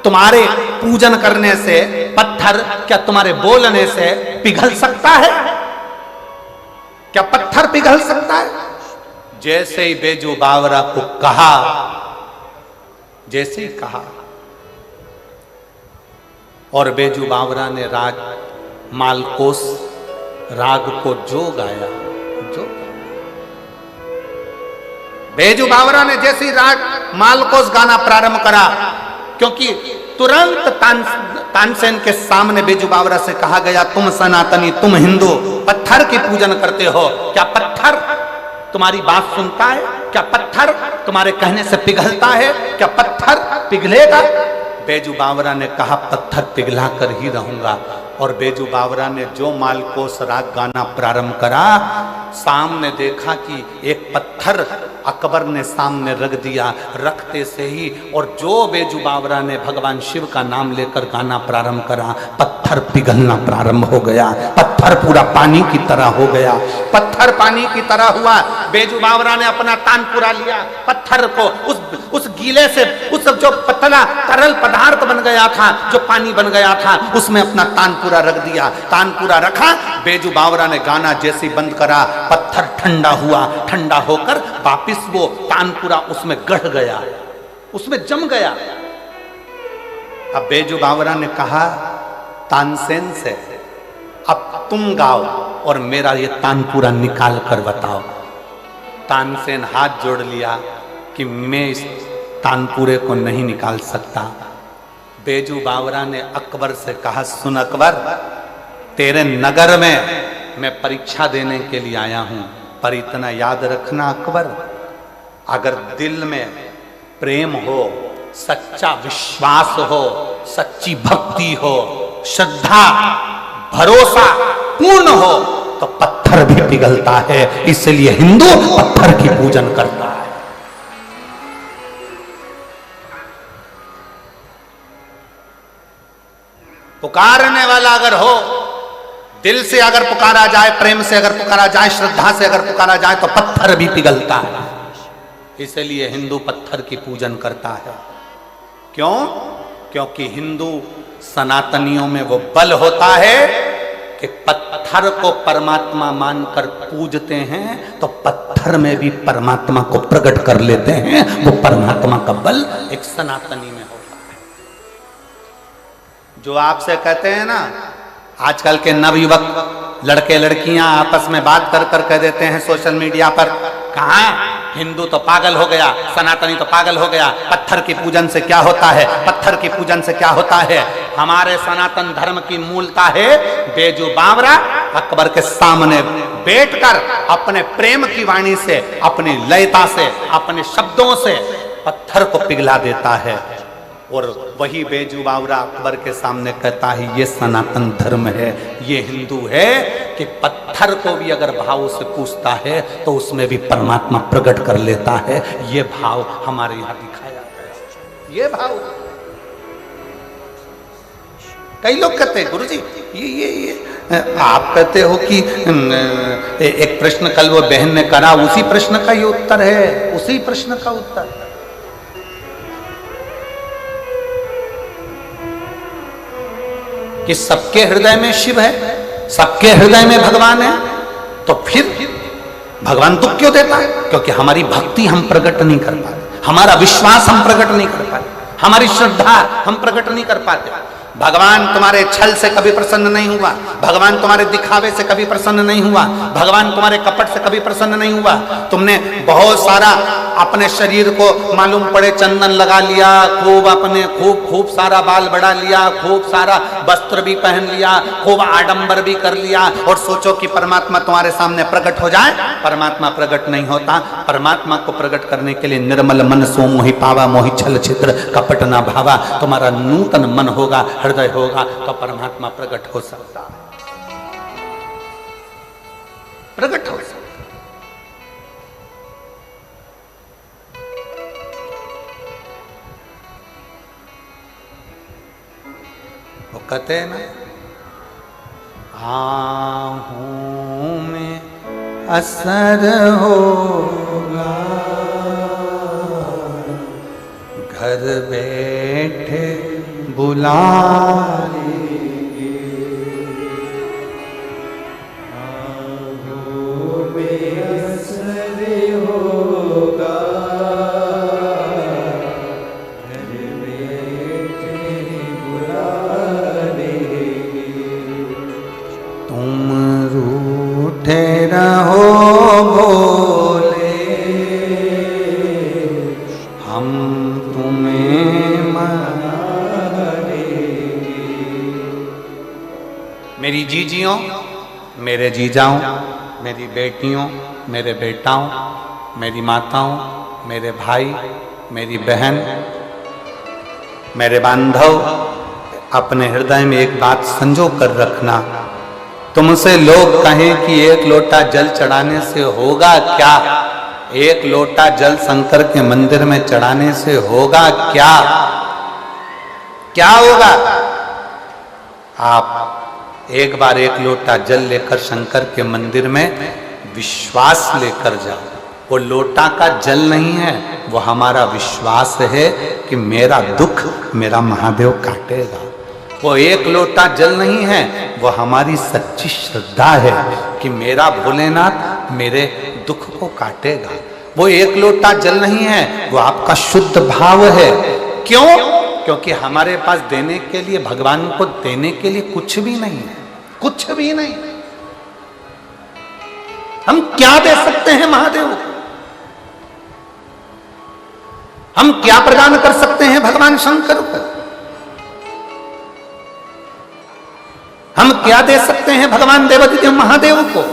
तुम्हारे पूजन करने से, पत्थर क्या तुम्हारे बोलने से पिघल सकता है? क्या पत्थर पिघल सकता है? जैसे ही बेजू बावरा को कहा, जैसे ही कहा, और बेजू बावरा ने राग मालकोस राग को जो गाया, जो बेजू बावरा ने जैसे ही राग मालकोस गाना प्रारंभ करा, क्योंकि तुरंत तानसेन के सामने बेजू बावरा से कहा गया, तुम सनातनी, तुम हिंदू पत्थर की पूजन करते हो, क्या पत्थर तुम्हारी बात सुनता है? क्या पत्थर तुम्हारे कहने से पिघलता है? क्या पत्थर पिघलेगा? बेजू बावरा ने कहा, पत्थर पिघला कर ही रहूंगा। और बेजू बावरा ने जो मालकोस राग गाना प्रारंभ करा, सामने देखा कि एक पत्थर अकबर ने सामने रख दिया, रखते से ही, और जो बेजू बावरा ने भगवान शिव का नाम लेकर गाना प्रारंभ करा, पत्थर पिघलना प्रारंभ हो गया, पत्थर पूरा पानी की तरह हो गया, पत्थर पानी की तरह हुआ। बेजू बावरा ने अपना तानपुरा लिया, पत्थर को उस गीले से, उस जो पतला तरल पदार्थ बन गया था, जो पानी बन गया था, उसमें अपना तानपुरा रख दिया। तानपुरा रखा, बेजू बावरा ने गाना जैसे बंद करा, पत्थर ठंडा हुआ, ठंडा होकर वापिस वो तानपुरा उसमें गढ़ गया, उसमें जम गया। अब बेजू बावरा ने कहा तानसेन से, अब तुम गाओ और मेरा ये तानपुरा निकाल कर बताओ। तानसेन हाथ जोड़ लिया कि मैं इस तानपुरे को नहीं निकाल सकता। बेजू बावरा ने अकबर से कहा, सुन अकबर, तेरे नगर में मैं परीक्षा देने के लिए आया हूं, पर इतना याद रखना अकबर, अगर दिल में प्रेम हो, सच्चा विश्वास हो, सच्ची भक्ति हो, श्रद्धा भरोसा पूर्ण हो, तो पत्थर भी पिघलता है। इसलिए हिंदू पत्थर की पूजन करता है। पुकारने वाला अगर हो, दिल से अगर पुकारा जाए, प्रेम से अगर पुकारा जाए, श्रद्धा से अगर पुकारा जाए तो पत्थर भी पिघलता है। इसलिए हिंदू पत्थर की पूजन करता है। क्यों? क्योंकि हिंदू सनातनियों में वो बल होता है कि पत्थर को परमात्मा मानकर पूजते हैं तो पत्थर में भी परमात्मा को प्रकट कर लेते हैं। वो परमात्मा का बल एक सनातनी में होता है। जो आपसे कहते हैं ना, आजकल के नवयुवक लड़के लड़कियां आपस में बात कर कर कह देते हैं सोशल मीडिया पर, कहाँ हिंदू तो पागल हो गया, सनातनी तो पागल हो गया, पत्थर की पूजन से क्या होता है, पत्थर की पूजन से क्या होता है। हमारे सनातन धर्म की मूलता है बेजू बावरा अकबर के सामने बैठकर अपने प्रेम की वाणी से, अपनी लयता से, अपने शब्दों से पत्थर को पिघला देता है। और वही बेजू बावरा अकबर के सामने कहता है ये सनातन धर्म है, ये हिंदू है, कि पत्थर को भी अगर भाव से पूछता है तो उसमें भी परमात्मा प्रकट कर लेता है। ये भाव हमारे यहां दिखाया गया। ये भाव कई लोग कहते हैं गुरुजी ये आप कहते हो कि एक प्रश्न कल वो बहन ने करा, उसी प्रश्न का ये उत्तर है, उसी प्रश्न का उत्तर। कि सबके हृदय में शिव है, सबके हृदय में भगवान है, तो फिर भगवान दुख क्यों देता है? क्योंकि हमारी भक्ति हम प्रकट नहीं कर पाते, हमारा विश्वास हम प्रकट नहीं कर पाते, हमारी श्रद्धा हम प्रकट नहीं कर पाते। भगवान तुम्हारे छल से कभी प्रसन्न नहीं हुआ, भगवान तुम्हारे दिखावे से कभी प्रसन्न नहीं हुआ, भगवान तुम्हारे कपट से कभी प्रसन्न नहीं हुआ। तुमने बहुत सारा अपने शरीर को मालूम पड़े चंदन लगा लिया, खूब अपने खूब सारा बाल बढ़ा लिया, खूब सारा वस्त्र भी पहन लिया, खूब आडंबर भी कर लिया, और सोचो कि परमात्मा तुम्हारे सामने प्रकट हो जाए। परमात्मा प्रकट नहीं होता। परमात्मा को प्रकट करने के लिए निर्मल मन सो मोहि पावा, मोहि छल छिद्र कपट ना भावा। तुम्हारा नूतन मन होगा, हृदय होगा, तो परमात्मा प्रकट हो सकता है, प्रकट हो सकता है। वो कहते हैं ना, आहूं में असर होगा, घर बैठे बुला लेंगे, आहूं में असर होगा, घर बैठे बुला लेंगे। तुम रूठे रहो भोले, हम तुम्हें मना लेंगे। मेरी जीजियों, मेरे जीजाओं, मेरी बेटियों, मेरे बेटाओं, मेरी माताओं, मेरे भाई, मेरी बहन, मेरे बांधव, अपने हृदय में एक बात संजो कर रखना। तुमसे लोग कहें कि एक लोटा जल चढ़ाने से होगा क्या, एक लोटा जल शंकर के मंदिर में चढ़ाने से होगा क्या, क्या होगा? आप एक बार एक लोटा जल लेकर शंकर के मंदिर में विश्वास लेकर जाओ। वो लोटा का जल नहीं है, वो हमारा विश्वास है कि मेरा दुख मेरा महादेव काटेगा। वो एक लोटा जल नहीं है, वो हमारी सच्ची श्रद्धा है कि मेरा भोलेनाथ मेरे दुख को काटेगा। वो एक लोटा जल नहीं है, वो आपका शुद्ध भाव है। क्यों? क्योंकि हमारे पास देने के लिए, भगवान को देने के लिए कुछ भी नहीं है, कुछ भी नहीं। हम क्या दे सकते हैं महादेव को? हम क्या प्रदान कर सकते हैं भगवान शंकर को? हम क्या दे सकते हैं भगवान देवादिदेव महादेव को?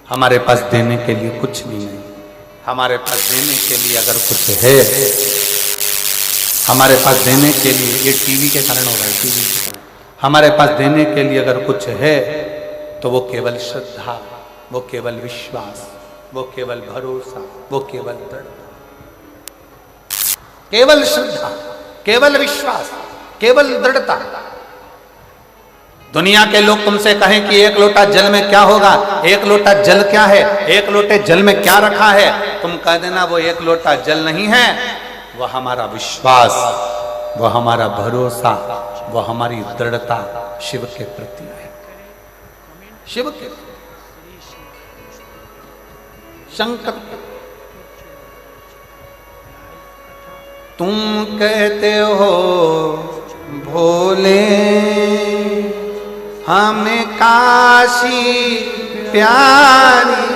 हमारे पास देने के लिए कुछ भी नहीं। हमारे पास देने के लिए अगर कुछ है, हमारे पास देने के लिए, ये टीवी के कारण हो रहा है, टीवी के कारण, हमारे पास देने के लिए अगर कुछ है तो वो केवल श्रद्धा, वो केवल विश्वास, वो केवल भरोसा, वो केवल दृढ़ता, केवल श्रद्धा, केवल विश्वास, केवल दृढ़ता। दुनिया के लोग तुमसे कहें कि एक लोटा जल में क्या होगा, एक लोटा जल क्या है, एक लोटे जल में क्या रखा है, तुम कह देना वो एक लोटा जल नहीं है, वह हमारा विश्वास, वह हमारा भरोसा, वह हमारी दृढ़ता शिव के प्रति है। शिव के शंकर, तुम कहते हो भोले हमें काशी प्यारी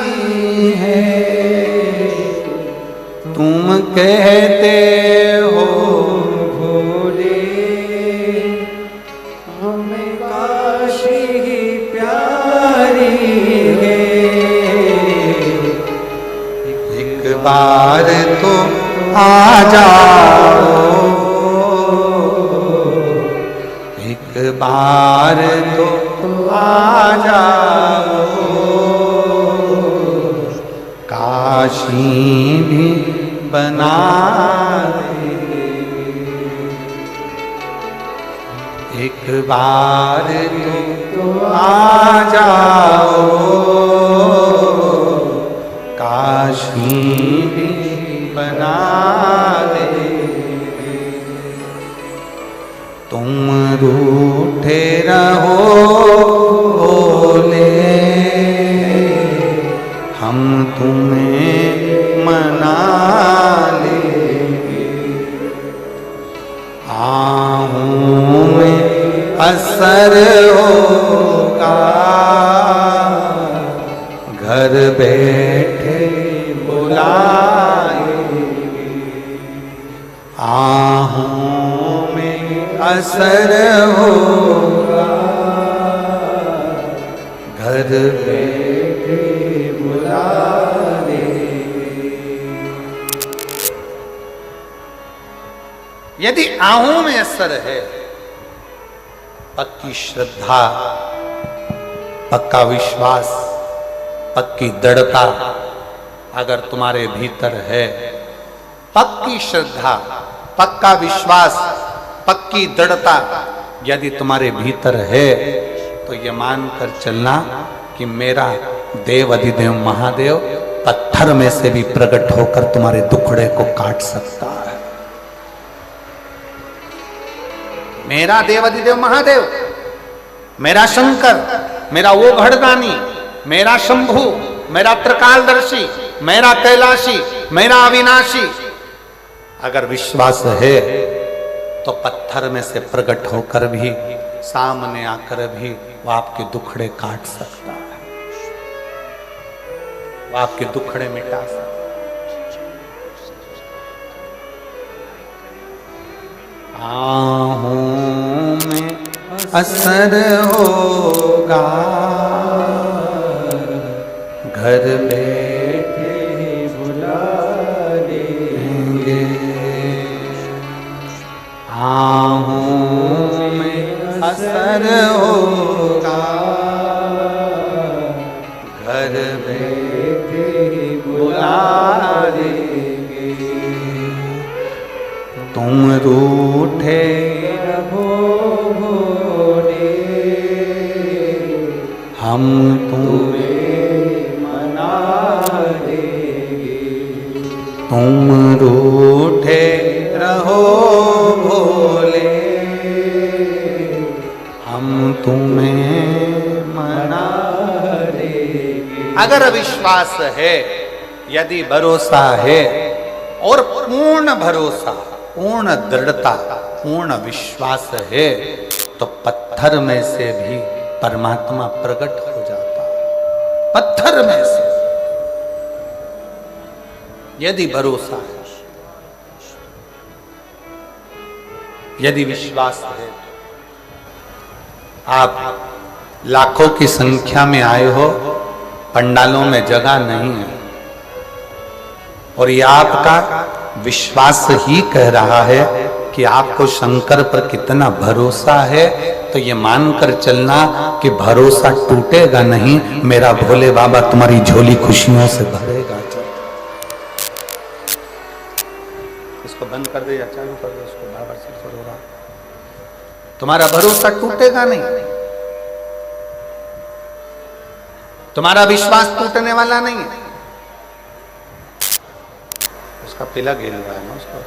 है, तुम कहते हो भोले हमें काशी प्यारी है, एक बार तो आ जाओ, एक बार तो आ जाओ, काशी भी बना दे, एक बार तो आ जाओ, काशी भी बना दे, तुम रूठे रहो बोले हम तुम्हें मना लेंगे, आहों में असर होगा, घर बैठे बुलाएंगे, आहों में असर होगा, घर बैठे बुला लेंगे। यदि आहों में असर है, पक्की श्रद्धा, पक्का विश्वास, पक्की दृढ़ता अगर तुम्हारे भीतर है, पक्की श्रद्धा, पक्का विश्वास, पक्की दृढ़ता यदि तुम्हारे भीतर है, तो ये मानकर चलना कि मेरा देव अधिदेव महादेव पत्थर में से भी प्रकट होकर तुम्हारे दुखड़े को काट सकता है। मेरा देव अधिदेव महादेव, मेरा शंकर, मेरा वो घड़दानी, मेरा शंभु, मेरा त्रिकालदर्शी, मेरा कैलाशी, मेरा अविनाशी, अगर विश्वास है तो पत्थर में से प्रकट होकर भी, सामने आकर भी वो आपके दुखड़े काट सकता है, वो आपके दुखड़े मिटा सकता है। आहों में असर होगा, घर बैठे बुला लेंगे, आहों में असर होगा, घर बैठे बुला लेंगे, तुम रूठे रहो भोले हम तुम्हें मना देंगे, तुम रूठे रहो भोले हम तुम्हें मना देंगे। अगर विश्वास है, यदि भरोसा है, और पूर्ण भरोसा, पूर्ण दृढ़ता, पूर्ण विश्वास है, तो पत्थर में से भी परमात्मा प्रकट हो जाता है। पत्थर में से यदि भरोसा है, यदि विश्वास है, आप लाखों की संख्या में आए हो, पंडालों में जगह नहीं है, और ये आपका विश्वास ही कह रहा है कि आपको शंकर पर कितना भरोसा है, तो ये मानकर चलना कि भरोसा टूटेगा नहीं, मेरा भोले बाबा तुम्हारी झोली खुशियों से भरेगा। इसको बंद कर दे या चालू कर दे, इसको बार बार से हो रहा। तुम्हारा भरोसा टूटेगा नहीं, तुम्हारा विश्वास टूटने वाला नहीं है। उसका पिला गिर रहा है ना उसको,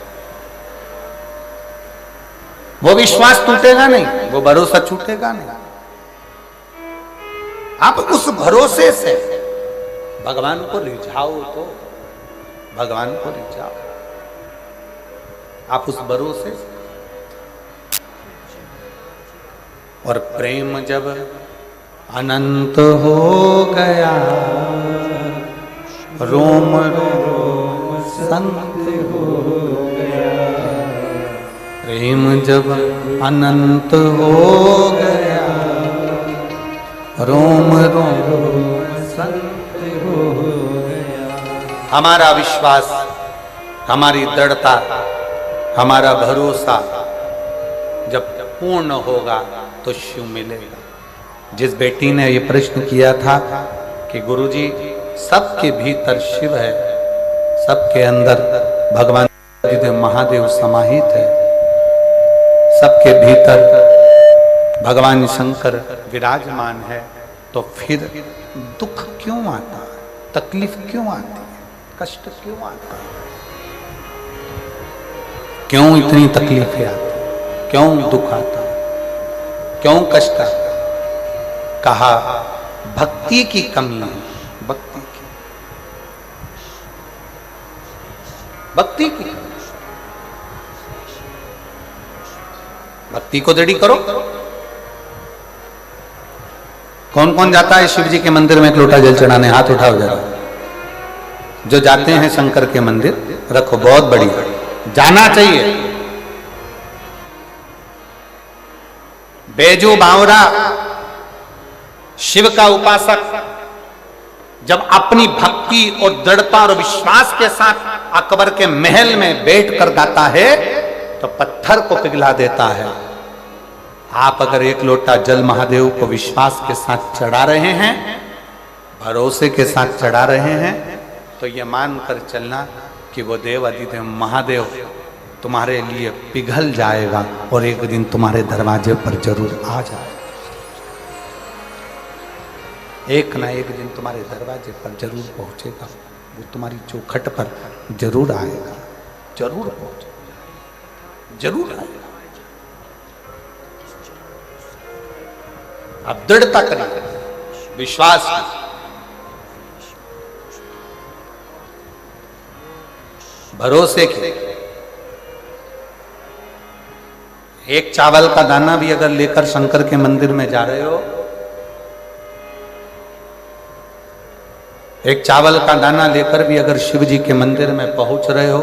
वो विश्वास टूटेगा नहीं, वो भरोसा छूटेगा नहीं। आप उस भरोसे से भगवान को रिझाओ, तो भगवान को रिझाओ। आप उस भरोसे से, और प्रेम जब अनंत हो गया, रोम रोम संत हो गया। प्रेम जब अनंत हो गया, रोम रोम संत हो गया। हमारा विश्वास, हमारी दृढ़ता, हमारा भरोसा जब पूर्ण होगा तो शिव मिलेगा। जिस बेटी ने ये प्रश्न किया था कि गुरुजी सबके भीतर शिव है, सबके अंदर भगवान महादेव समाहित है, सबके भीतर भगवान शंकर विराजमान है, तो फिर दुख क्यों आता है, तकलीफ क्यों आती है, कष्ट क्यों आता है, क्यों इतनी तकलीफें आती, क्यों दुख आता, क्यों कष्ट आता? कहा भक्ति की कमी है, भक्ति की, भक्ति की, भक्ति को दृढ़ करो। कौन कौन जाता है शिव जी के मंदिर में एक लोटा जल चढ़ाने? हाथ उठाओ जरा। जो जाते हैं शंकर के मंदिर, रखो, बहुत बढ़िया, जाना चाहिए। बैजू बावरा शिव का उपासक जब अपनी भक्ति और दृढ़ता और विश्वास के साथ अकबर के महल में बैठकर गाता है तो पत्थर को पिघला देता है। आप अगर एक लोटा जल महादेव को विश्वास के साथ चढ़ा रहे हैं, भरोसे के साथ चढ़ा रहे हैं, तो यह मानकर चलना कि वो देव अधिदेव महादेव तुम्हारे लिए पिघल जाएगा और एक दिन तुम्हारे दरवाजे पर जरूर आ जाएगा। एक ना एक दिन तुम्हारे दरवाजे पर जरूर पहुंचेगा, वो तुम्हारी चौखट पर जरूर आएगा, जरूर पहुंचेगा, जरूर आएगा। आप दृढ़ता करिए, विश्वास, भरोसे की। एक चावल का दाना भी अगर लेकर शंकर के मंदिर में जा रहे हो, एक चावल का दाना लेकर भी अगर शिव जी के मंदिर में पहुंच रहे हो,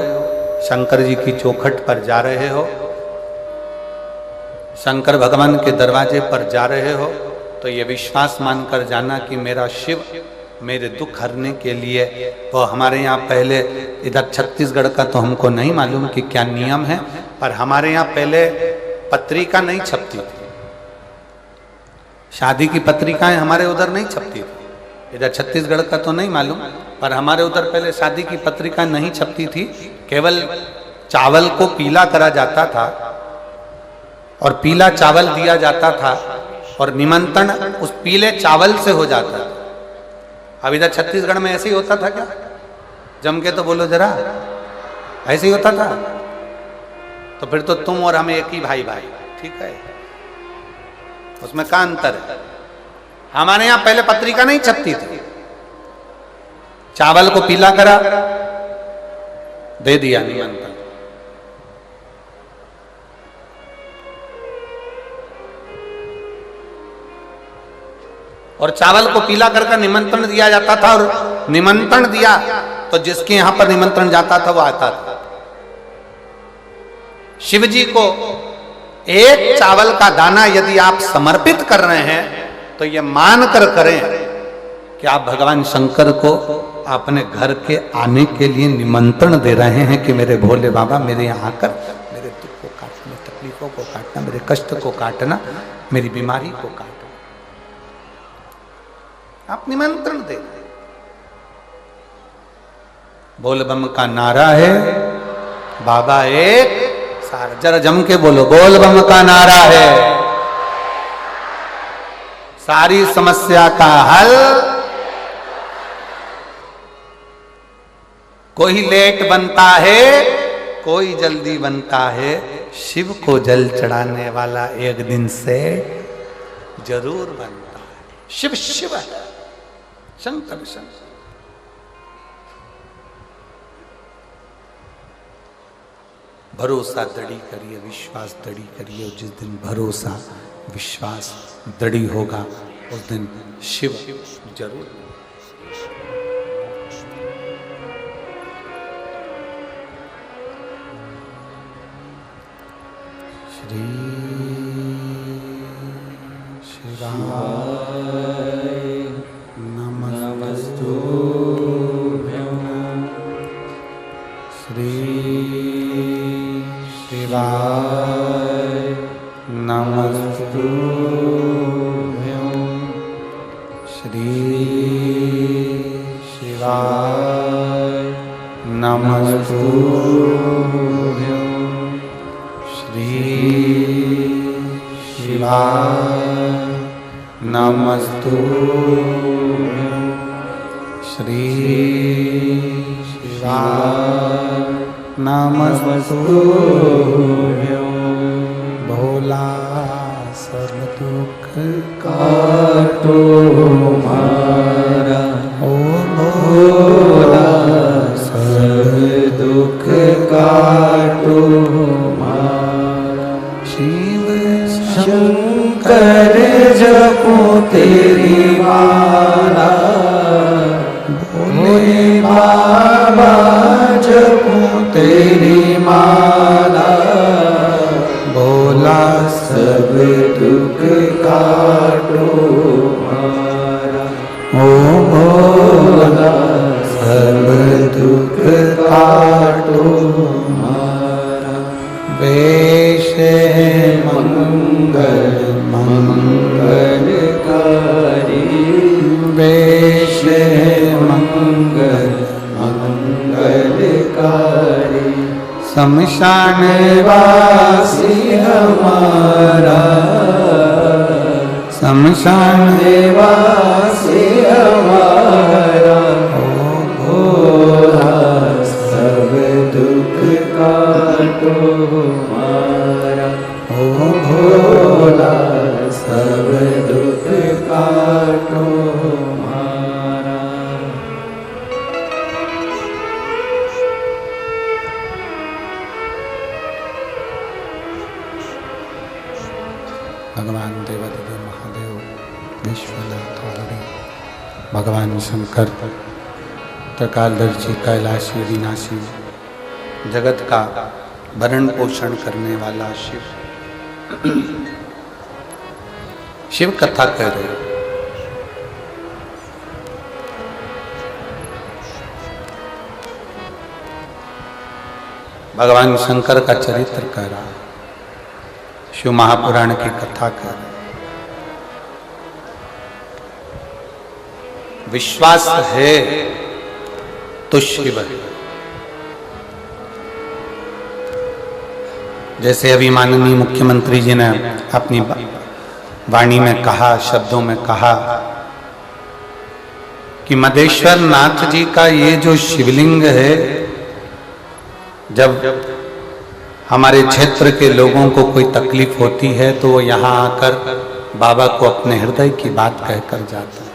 शंकर जी की चौखट पर जा रहे हो, शंकर भगवान के दरवाजे पर जा रहे हो, तो ये विश्वास मानकर जाना कि मेरा शिव मेरे दुख हरने के लिए, वो हमारे यहाँ पहले, इधर छत्तीसगढ़ का तो हमको नहीं मालूम कि क्या नियम है, पर हमारे यहाँ पहले पत्रिका नहीं छपती थी, शादी की पत्रिकाएं हमारे उधर नहीं छपती थी। इधर छत्तीसगढ़ का तो नहीं मालूम, पर हमारे उधर पहले शादी की पत्रिका नहीं छपती थी। केवल चावल को पीला करा जाता था और पीला चावल दिया जाता था और निमंत्रण उस पीले चावल से हो जाता था। अब इधर छत्तीसगढ़ में ऐसे ही होता था क्या? जम के तो बोलो जरा, ऐसे ही होता था? तो फिर तो तुम और हम एक ही भाई भाई, ठीक है, उसमें क्या अंतर है? हमारे यहां पहले पत्रिका नहीं छपती थी, चावल को पीला करा, दे दिया निमंत्रण। और चावल को पीला करके निमंत्रण दिया जाता था, और निमंत्रण दिया तो जिसके यहां पर निमंत्रण जाता था वो आता था। शिव जी को एक चावल का दाना यदि आप समर्पित कर रहे हैं तो ये मानकर करें कि आप भगवान शंकर को अपने घर के आने के लिए निमंत्रण दे रहे हैं कि मेरे भोले बाबा मेरे यहाँ आकर मेरे दुख को काटना, तकलीफों को काटना, मेरे कष्ट को काटना, मेरी बीमारी को काटना। आप निमंत्रण दे रहे हैं। बोल बम का नारा है, बाबा एक सारा, जरा जम के बोलो, बोल बम का नारा है, सारी समस्या का हल। कोई लेट बनता है, कोई जल्दी बनता है, शिव को जल चढ़ाने वाला एक दिन से जरूर बनता है। शिव शिव है, शंकर शंकर। भरोसा दृढ़ी करिए, विश्वास दृढ़ी करिए। और जिस दिन भरोसा विश्वास दृढ़ी होगा उस दिन शिव जरूर। श्री शिवाय नमस्तुभ्यं। श्री शिवाय नमस्तुभ्यं। श्री शिवाय नमस्तुभ्यं। श्री शिवाय नमस्तुभ्यं। श्री शिवाय नमस्तुभ्यं। भोला सब दुख काटो मारा, ओ भोला सब दुख काटो मारा। शिव शंकर जपो तेरी माला, भोले बाबा जपो तेरी माला। भोला सब दुख काटो मारा, ओ भोला सब दुख काटो मारा। वेश है मंगल मंगलकारी, वेश है मंगल मंगलकारी। शमशान वासी हमारा, शमशान वासी हमारा। ओ भोला सब दुख काटो मारा, ओ भोला सब दुख काटो मारा। भगवान देवादिदेव महादेव विश्वनाथ हरि, भगवान शंकर त्रिकालदर्शी कैलाशी विनाशी, जगत का भरण पोषण करने वाला शिव। शिव कथा कह रहे हैं। भगवान शंकर का चरित्र कह रहा है, शिव महापुराण की कथा कर रहे। विश्वास है तो शिव है। जैसे अभी माननीय मुख्यमंत्री जी ने अपनी वाणी में कहा, शब्दों में कहा कि मदेश्वर नाथ जी का ये जो शिवलिंग है, जब हमारे क्षेत्र के लोगों को कोई तकलीफ होती है तो वो यहाँ आकर बाबा को अपने हृदय की बात कहकर जाते हैं।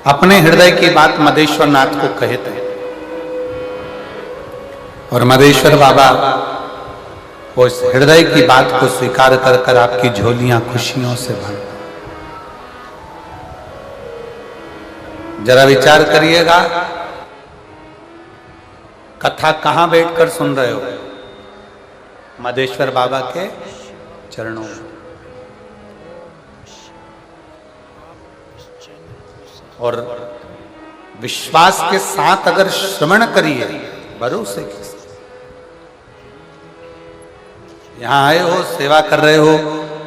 अपने हृदय की बात मदेश्वर नाथ को कहते हैं और मदेश्वर बाबा वो इस हृदय की बात को स्वीकार कर कर आपकी झोलियां खुशियों से भर। जरा विचार करिएगा, कथा कहां बैठकर सुन रहे हो? मदेश्वर बाबा के चरणों में। और विश्वास के साथ अगर श्रवण करिए, भरोसे के साथ। यहां आए हो, सेवा कर रहे हो,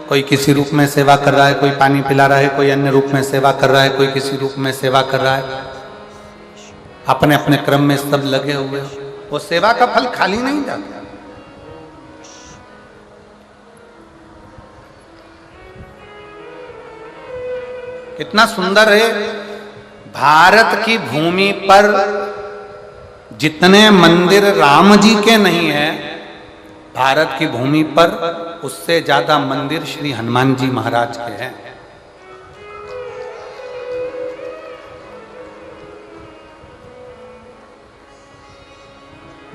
कोई किसी रूप में सेवा कर रहा है, कोई पानी पिला रहा है, कोई अन्य रूप में सेवा कर रहा है, कोई किसी रूप में सेवा कर रहा है। अपने अपने क्रम में सब लगे हुए हो, वो सेवा का फल खाली नहीं जाता। कितना सुंदर है, भारत की भूमि पर जितने मंदिर राम जी के नहीं है, भारत की भूमि पर उससे ज्यादा मंदिर श्री हनुमान जी महाराज के हैं।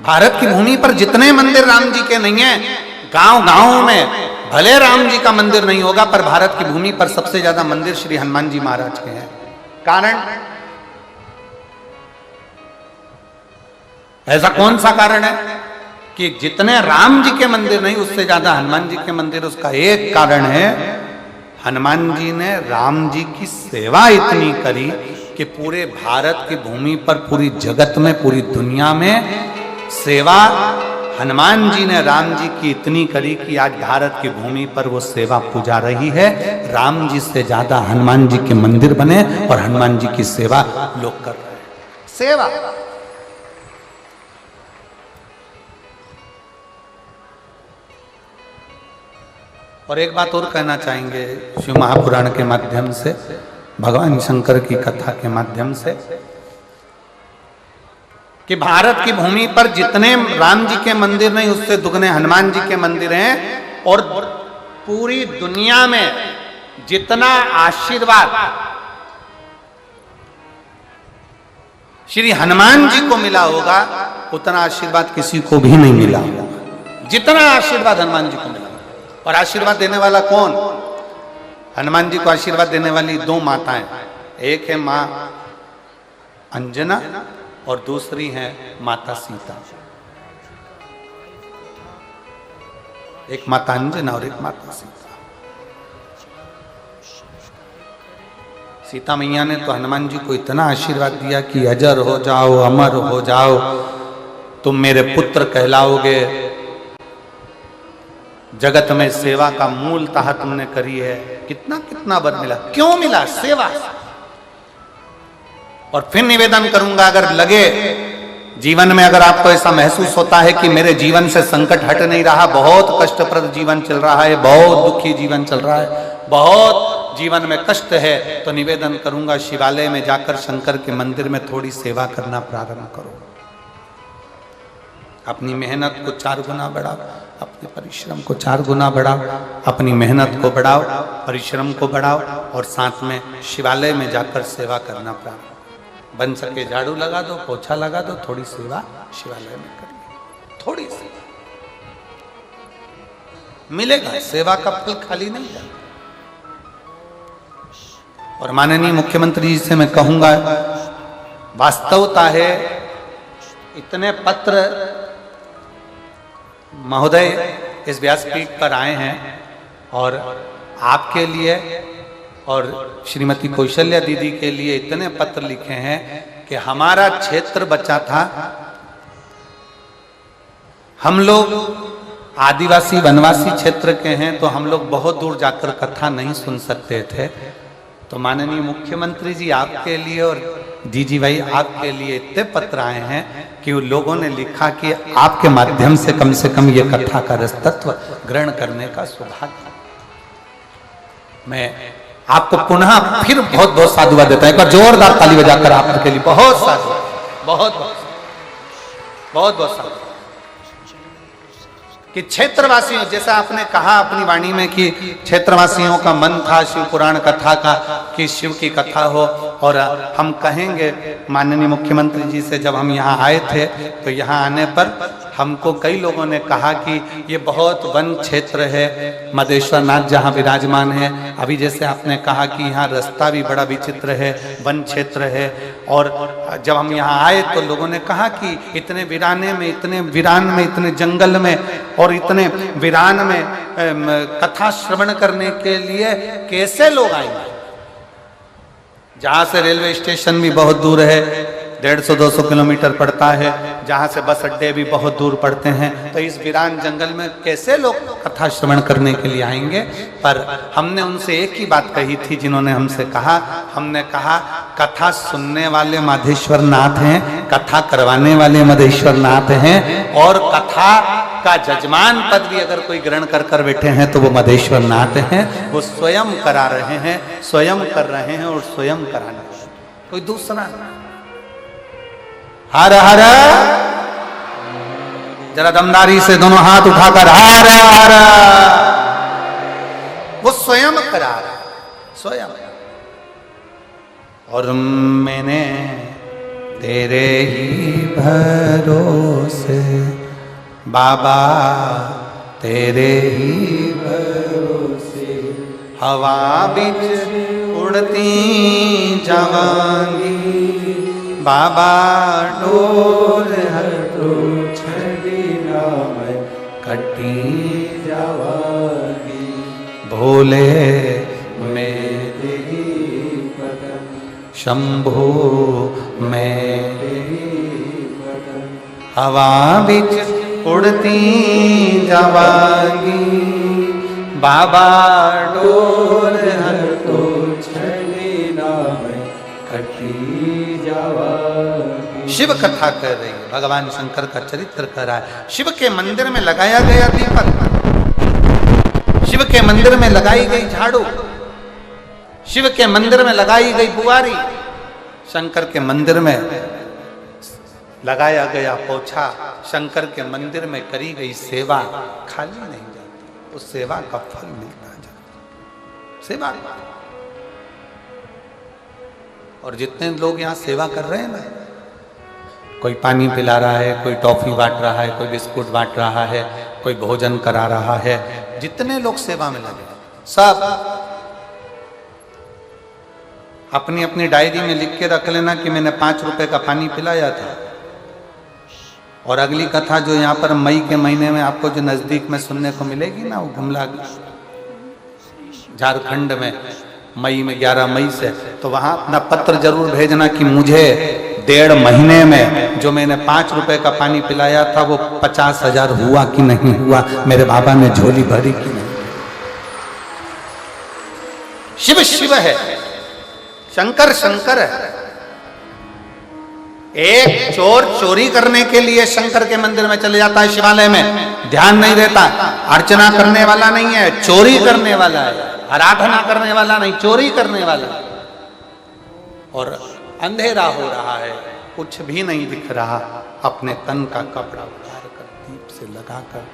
भारत की भूमि पर जितने मंदिर राम जी के नहीं है, गांव गांव में भले राम जी का मंदिर नहीं होगा, पर भारत की भूमि पर सबसे ज्यादा मंदिर श्री हनुमान जी महाराज के हैं। कारण, ऐसा कौन सा कारण है कि जितने राम जी के मंदिर नहीं, उससे ज्यादा हनुमान जी के मंदिर? उसका एक कारण है, हनुमान जी ने राम जी की सेवा इतनी करी कि पूरे भारत की भूमि पर, पूरी जगत में, पूरी दुनिया में सेवा हनुमान जी ने राम जी की इतनी करी कि आज भारत की भूमि पर वो सेवा पूजा रही है। राम जी से ज्यादा हनुमान जी के मंदिर बने और हनुमान जी की सेवा लोग कर रहे हैं। सेवा, और एक बात और कहना चाहेंगे शिव महापुराण के माध्यम से, भगवान शंकर की कथा के माध्यम से, कि भारत की भूमि पर जितने राम जी के मंदिर नहीं, उससे दुगने हनुमान जी के मंदिर हैं। और पूरी दुनिया में जितना आशीर्वाद श्री हनुमान जी को मिला होगा, उतना आशीर्वाद किसी को भी नहीं मिला होगा जितना आशीर्वाद हनुमान जी को मिला। और आशीर्वाद देने वाला कौन? हनुमान जी को आशीर्वाद देने वाली दो माताएं, एक है मां अंजना और दूसरी है माता सीता। एक माता अंजना और एक माता सीता। सीता मैया ने तो हनुमान जी को इतना आशीर्वाद दिया कि अजर हो जाओ, अमर हो जाओ, तुम मेरे पुत्र कहलाओगे, जगत में सेवा का मूलतः तुमने करी है। कितना कितना वर मिला, क्यों मिला? सेवा। और फिर निवेदन करूंगा, अगर लगे जीवन में, अगर आपको ऐसा महसूस होता है कि मेरे जीवन से संकट हट नहीं रहा, बहुत कष्टप्रद जीवन चल रहा है, बहुत दुखी जीवन चल रहा है, बहुत जीवन में कष्ट है, तो निवेदन करूंगा शिवालय में जाकर शंकर के मंदिर में थोड़ी सेवा करना प्रारंभ करो। अपनी मेहनत को 4 गुना बढ़ाओ, अपने परिश्रम को 4 गुना बढ़ाओ, अपनी मेहनत को बढ़ाओ, परिश्रम को बढ़ाओ, और साथ में शिवालय में जाकर सेवा करना प्रारंभ। बन सके झाड़ू लगा दो, पोछा लगा दो, थोड़ी सेवा शिवालय में करिए, थोड़ी सी मिलेगा। सेवा का फल खाली नहीं जाता। और माननीय मुख्यमंत्री जी से मैं कहूंगा, वास्तवता है इतने पत्र महोदय इस व्यासपीठ पर आए हैं और आपके लिए और श्रीमती कौशल्या दीदी के लिए इतने पत्र लिखे हैं कि हमारा क्षेत्र बचा था। हम लोग आदिवासी वनवासी क्षेत्र के हैं, तो हम लोग बहुत दूर जाकर कथा नहीं सुन सकते थे। तो माननीय मुख्यमंत्री जी आपके लिए और जीजी भाई आपके लिए इतने पत्र आए हैं कि उन लोगों ने लिखा कि आपके माध्यम से कम ये कथा का रसतत्व ग्रहण करने का सौभाग्य। मैं आपको पुनः फिर बहुत बहुत साधुवाद देता हूं। एक बार जोरदार ताली बजाकर आपके लिए बहुत साधुवाद, बहुत बहुत बहुत बहुत साधुवाद। कि क्षेत्रवासियों, जैसा आपने कहा अपनी वाणी में कि क्षेत्रवासियों का मन था शिव पुराण कथा का, कि शिव की कथा हो। और हम कहेंगे माननीय मुख्यमंत्री जी से, जब हम यहाँ आए थे तो यहाँ आने पर हमको कई लोगों ने कहा कि ये बहुत वन क्षेत्र है, मदेश्वर नाथ जहाँ विराजमान है। अभी जैसे आपने कहा कि यहाँ रास्ता भी बड़ा विचित्र है, वन क्षेत्र है। और जब हम यहाँ आए तो लोगों ने कहा कि इतने वीराने में, इतने वीरान में, इतने जंगल में और इतने वीरान में कथा श्रवण करने के लिए कैसे लोग आएंगे? जहाँ से रेलवे स्टेशन भी बहुत दूर है, 150-200 किलोमीटर पड़ता है, जहाँ से बस अड्डे भी बहुत दूर पड़ते हैं। तो इस वीरान जंगल में कैसे लोग कथा श्रवण करने के लिए आएंगे? पर हमने उनसे एक ही बात कही थी, जिन्होंने हमसे कहा, हमने कहा कथा सुनने वाले माधेश्वर नाथ हैं, कथा करवाने वाले माधेश्वर नाथ हैं, और कथा का जजमान पद भी अगर कोई ग्रहण कर कर बैठे हैं तो वो माधेश्वर नाथ हैं। वो स्वयं करा रहे हैं, स्वयं कर रहे हैं और स्वयं कराना, कोई दूसरा। हर हर, जरा दमदारी से दोनों हाथ उठाकर हर हर, वो स्वयं करा रहा, स्वयं। और मैंने तेरे ही भरोसे बाबा, तेरे ही भरोसे हवा बिच उड़ती जावांगी, बाबा डोर हटो छड़ी नाम कटी जावांगी, भोले मेरे पदम शंभो मेरे पदम, हवा बिच उड़ती जावांगी, बाबा डोर हटो छड़ी नाम कटी जावांगी। शिव कथा कर रही है, भगवान शंकर का चरित्र कर रहा है। शिव के मंदिर में लगाया गया दीपक, शिव के मंदिर में लगाई गई झाड़ू, शिव के मंदिर में लगाई गई बुआरी, शंकर के मंदिर में लगाया गया पोछा, शंकर के मंदिर में करी गई सेवा खाली नहीं जाती, उस सेवा का फल मिलता जाता, सेवा। और जितने लोग यहाँ सेवा कर रहे हैं ना, कोई पानी पिला रहा है, कोई टॉफी बांट रहा है, कोई बिस्कुट बांट रहा है, कोई भोजन करा रहा है, जितने लोग सेवा में लगे सब अपनी अपनी डायरी में लिख के रख लेना कि मैंने 5 रुपए का पानी पिलाया था। और अगली कथा जो यहाँ पर मई के महीने में आपको जो नजदीक में सुनने को मिलेगी ना, वो गुमला झारखंड में मई में 11 मई से, तो वहां अपना पत्र जरूर भेजना कि मुझे 1.5 महीने में जो मैंने 5 रुपए का पानी पिलाया था वो 50,000 हुआ कि नहीं हुआ, मेरे बाबा ने झोली भरी कि नहीं। शिव शिव है, शंकर शंकर है। एक चोर चोरी करने के लिए शंकर के मंदिर में चले जाता है, शिवालय में ध्यान नहीं देता, अर्चना करने वाला नहीं है, चोरी करने वाला है, आराधना करने वाला नहीं, चोरी करने वाला। और अंधेरा हो रहा है, कुछ भी नहीं दिख रहा, अपने तन का कपड़ा उतार कर दीप से लगाकर,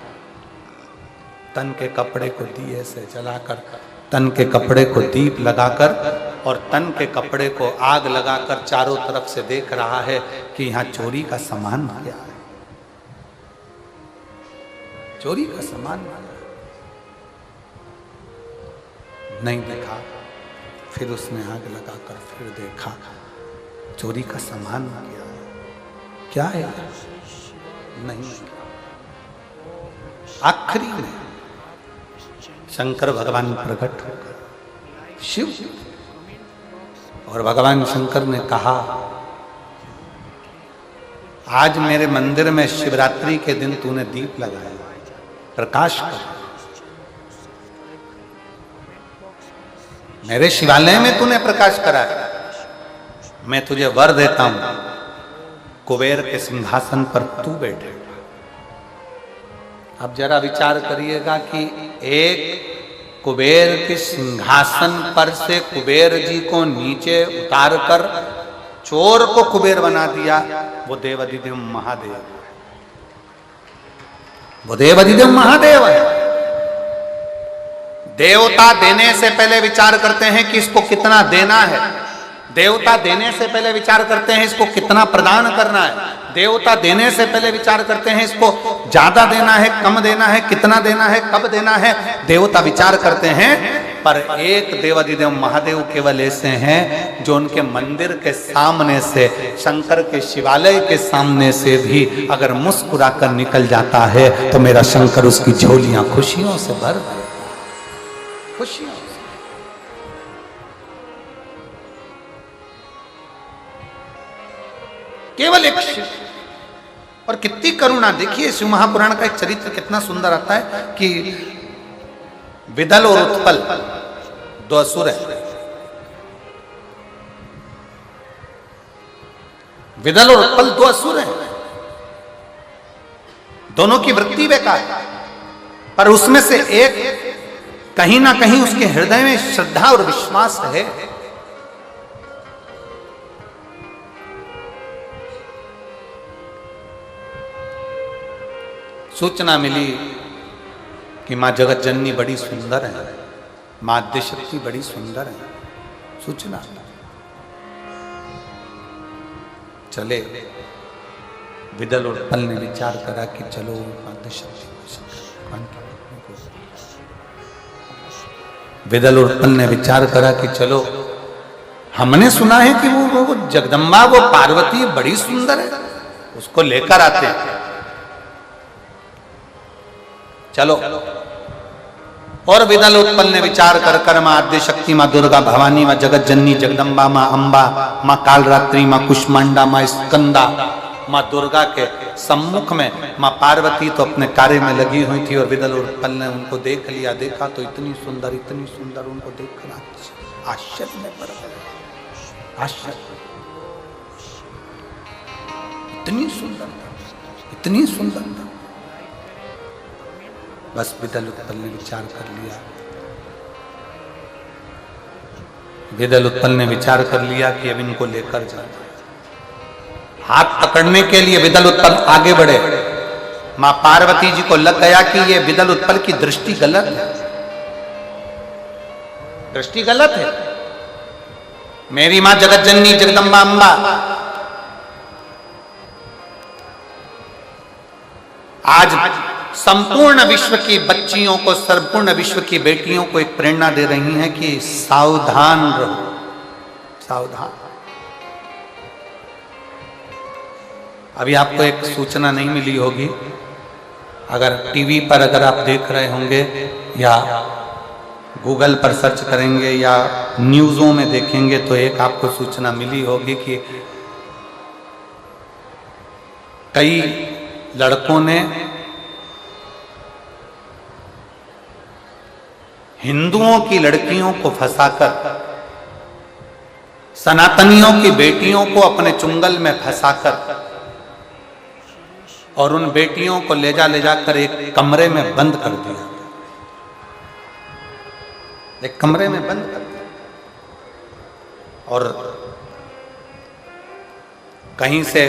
तन के कपड़े को दिए से जलाकर, तन के कपड़े को दीप लगाकर और तन के कपड़े को आग लगाकर चारों तरफ से देख रहा है कि यहाँ चोरी का सामान क्या है, चोरी का सामान नहीं देखा। फिर उसने आग लगाकर फिर देखा, चोरी का सामान क्या है, नहीं। आखिरी में शंकर भगवान प्रकट होकर शिव, और भगवान शंकर ने कहा, आज मेरे मंदिर में शिवरात्रि के दिन तूने दीप लगाया, प्रकाश कर, मेरे शिवालय में तूने प्रकाश कराया, मैं तुझे वर देता हूं, कुबेर के सिंहासन पर तू बैठेगा। अब जरा विचार करिएगा कि एक कुबेर के सिंहासन पर से कुबेर जी को नीचे उतार कर चोर को कुबेर बना दिया, वो देवाधिदेव महादेव है, वो देवाधिदेव महादेव है। देवता देने से पहले विचार करते हैं कि इसको कितना देना है, देवता देने से पहले विचार करते हैं इसको कितना प्रदान करना है, देवता देने से पहले विचार करते हैं इसको ज्यादा देना है, कम देना है, कितना देना है, कब देना है, देवता विचार करते हैं। पर एक देवाधिदेव महादेव केवल ऐसे हैं जो उनके मंदिर के सामने से, शंकर के शिवालय के सामने से भी अगर मुस्कुरा कर निकल जाता है तो मेरा शंकर उसकी झोलियां खुशियों से भर देता है, खुशियों। केवल एक शिव। और कितनी करुणा, देखिए शिव महापुराण का एक चरित्र कितना सुंदर आता है कि विदल और उत्पल दो असुर है। विदल और उत्पल दो असुर हैं, दोनों की वृत्ति बेकार है, पर उसमें से एक कहीं ना कहीं उसके हृदय में श्रद्धा और विश्वास है। सूचना मिली कि मां जगत जननी बड़ी सुंदर है, मां आद्यशक्ति बड़ी सुंदर है। सूचना चले, विदल और उत्पल ने विचार करा कि चलो विदल और उत्पल ने विचार करा कि चलो, हमने सुना है कि वो जगदम्बा, वो पार्वती बड़ी सुंदर है, उसको लेकर आते हैं, चलो। और विदल उत्पल ने विचार कर कर मां आद्यशक्ति, मां दुर्गा भवानी, मां जगत जननी जगदम्बा, मां अंबा, मां कालरात्रि, मां कुष्मांडा, मां स्कंदा, मां दुर्गा के सम्मुख में मां पार्वती तो अपने कार्य में लगी हुई थी। और विदल उत्पल ने उनको देख लिया, देखा तो इतनी सुंदर उनको देखकर आश्चर्य में पड़ गए। आश्चर्य, इतनी सुंदरता। बस विदल उत्पल ने विचार कर लिया, विदल उत्पल ने विचार कर लिया कि अब इनको लेकर जाना। हाथ पकड़ने के लिए विदल उत्पल आगे बढ़े, मां पार्वती जी को लग गया कि ये विदल उत्पल की दृष्टि गलत है, दृष्टि गलत है। मेरी मां जगत जननी जगदम्बा अंबा आज संपूर्ण विश्व की बच्चियों को, संपूर्ण विश्व की बेटियों को एक प्रेरणा दे रही हैं कि सावधान रहो, सावधान। अभी आपको एक सूचना नहीं मिली होगी, अगर टीवी पर अगर आप देख रहे होंगे या गूगल पर सर्च करेंगे या न्यूज़ों में देखेंगे तो एक आपको सूचना मिली होगी कि कई लड़कों ने हिंदुओं की लड़कियों को फंसाकर, सनातनियों की बेटियों को अपने चुंगल में फंसाकर और उन बेटियों को ले जाकर एक कमरे में बंद कर दिया, एक कमरे में बंद कर दिया। और कहीं से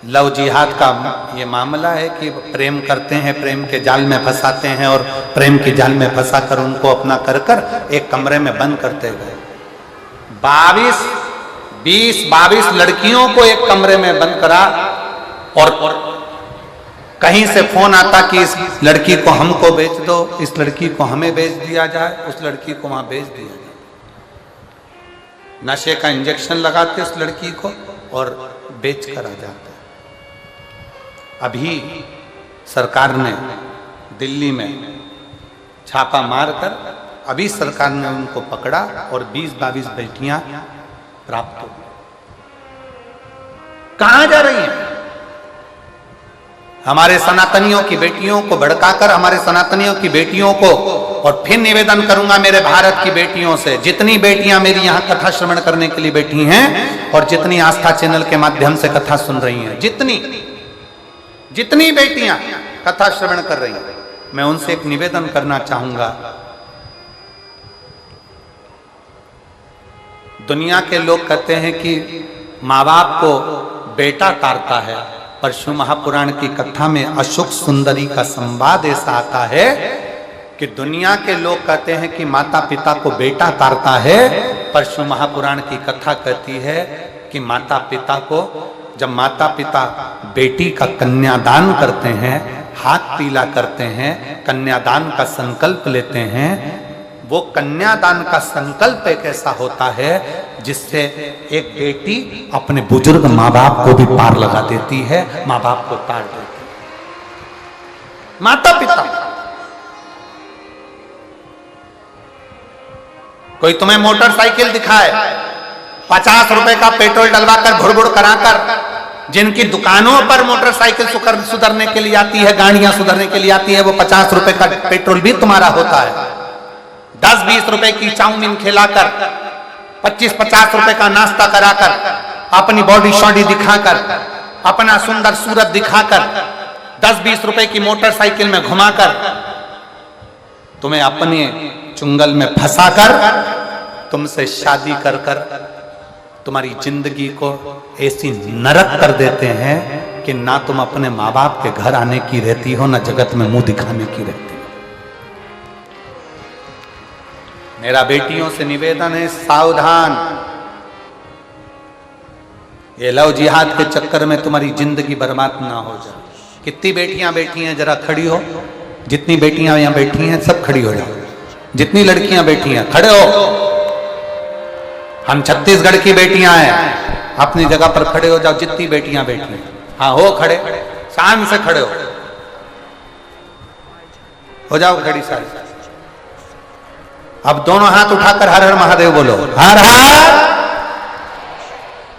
लव जिहाद का ये मामला है कि प्रेम करते हैं, प्रेम के जाल में फंसाते हैं और प्रेम के जाल में फंसाकर उनको अपना कर एक कमरे में बंद करते गए। 22 लड़कियों को एक कमरे में बंद करा और कहीं से फोन आता कि इस लड़की को हमको बेच दो, इस लड़की को हमें बेच दिया जाए, उस लड़की को वहां बेच दिया जाए। नशे का इंजेक्शन लगाते उस लड़की को और बेच कर आ जाते। अभी सरकार ने दिल्ली में छापा मारकर अभी सरकार ने उनको पकड़ा और 20-22 बेटियां प्राप्त हो। कहां जा रही हैं? हमारे सनातनियों की बेटियों को भड़काकर, हमारे सनातनियों की बेटियों को, और फिर निवेदन करूंगा मेरे भारत की बेटियों से, जितनी बेटियां मेरी यहां कथा श्रवण करने के लिए बैठी हैं और जितनी आस्था चैनल के माध्यम से कथा सुन रही हैं, जितनी बेटियां कथा श्रवण कर रही हैं, मैं उनसे एक निवेदन करना चाहूंगा। दुनिया के लोग कहते हैं कि माँ बाप को बेटा तारता है, पर शिव महापुराण की कथा में अशोक सुंदरी का संवाद ऐसा आता है कि दुनिया के लोग कहते हैं कि माता पिता को बेटा तारता है, पर शिव महापुराण की कथा कहती है कि माता पिता को, जब माता पिता बेटी का कन्यादान करते हैं, हाथ पीला करते हैं, कन्यादान का संकल्प लेते हैं, वो कन्यादान का संकल्प एक ऐसा होता है जिससे एक बेटी अपने बुजुर्ग माँ बाप को भी पार लगा देती है, माँ बाप को तार देती है। माता पिता, कोई तुम्हें मोटरसाइकिल दिखाए, 50 रुपए का पेट्रोल डलवाकर घुड़घुड़ कराकर, जिनकी दुकानों पर मोटरसाइकिल सुधरने के लिए आती है, गाड़ियां सुधरने के लिए आती है, वो 50 रुपए का पेट्रोल भी तुम्हारा होता है। 10-20 रुपए की चाउमीन खिलाकर, 25-50 रुपए का नाश्ता कराकर, अपनी बॉडी शॉडी दिखाकर, अपना सुंदर सूरत दिखाकर, 10-20 रुपए की मोटरसाइकिल में घुमाकर, तुम्हें अपने चुंगल में फंसाकर, तुमसे शादी कर कर तुम्हारी जिंदगी को ऐसी नरक कर देते हैं कि ना तुम अपने माँ बाप के घर आने की रहती हो, ना जगत में मुंह दिखाने की रहती हो। मेरा बेटियों से निवेदन है, सावधान। ये लव जिहाद के चक्कर में तुम्हारी जिंदगी बर्बाद ना हो जाए। कितनी बेटियां बैठी हैं, जरा खड़ी हो। जितनी बेटियां यहां बैठी हैं सब खड़ी हो जाओ। जितनी लड़कियां बैठी हैं खड़े हो। हम छत्तीसगढ़ की बेटियां हैं, अपनी जगह पर खड़े हो जाओ। जितनी बेटियां बैठी हैं, हाँ हो खड़े, शान से खड़े हो जाओ खड़ी सारी। अब दोनों हाथ उठाकर हर हर महादेव बोलो, हर हर,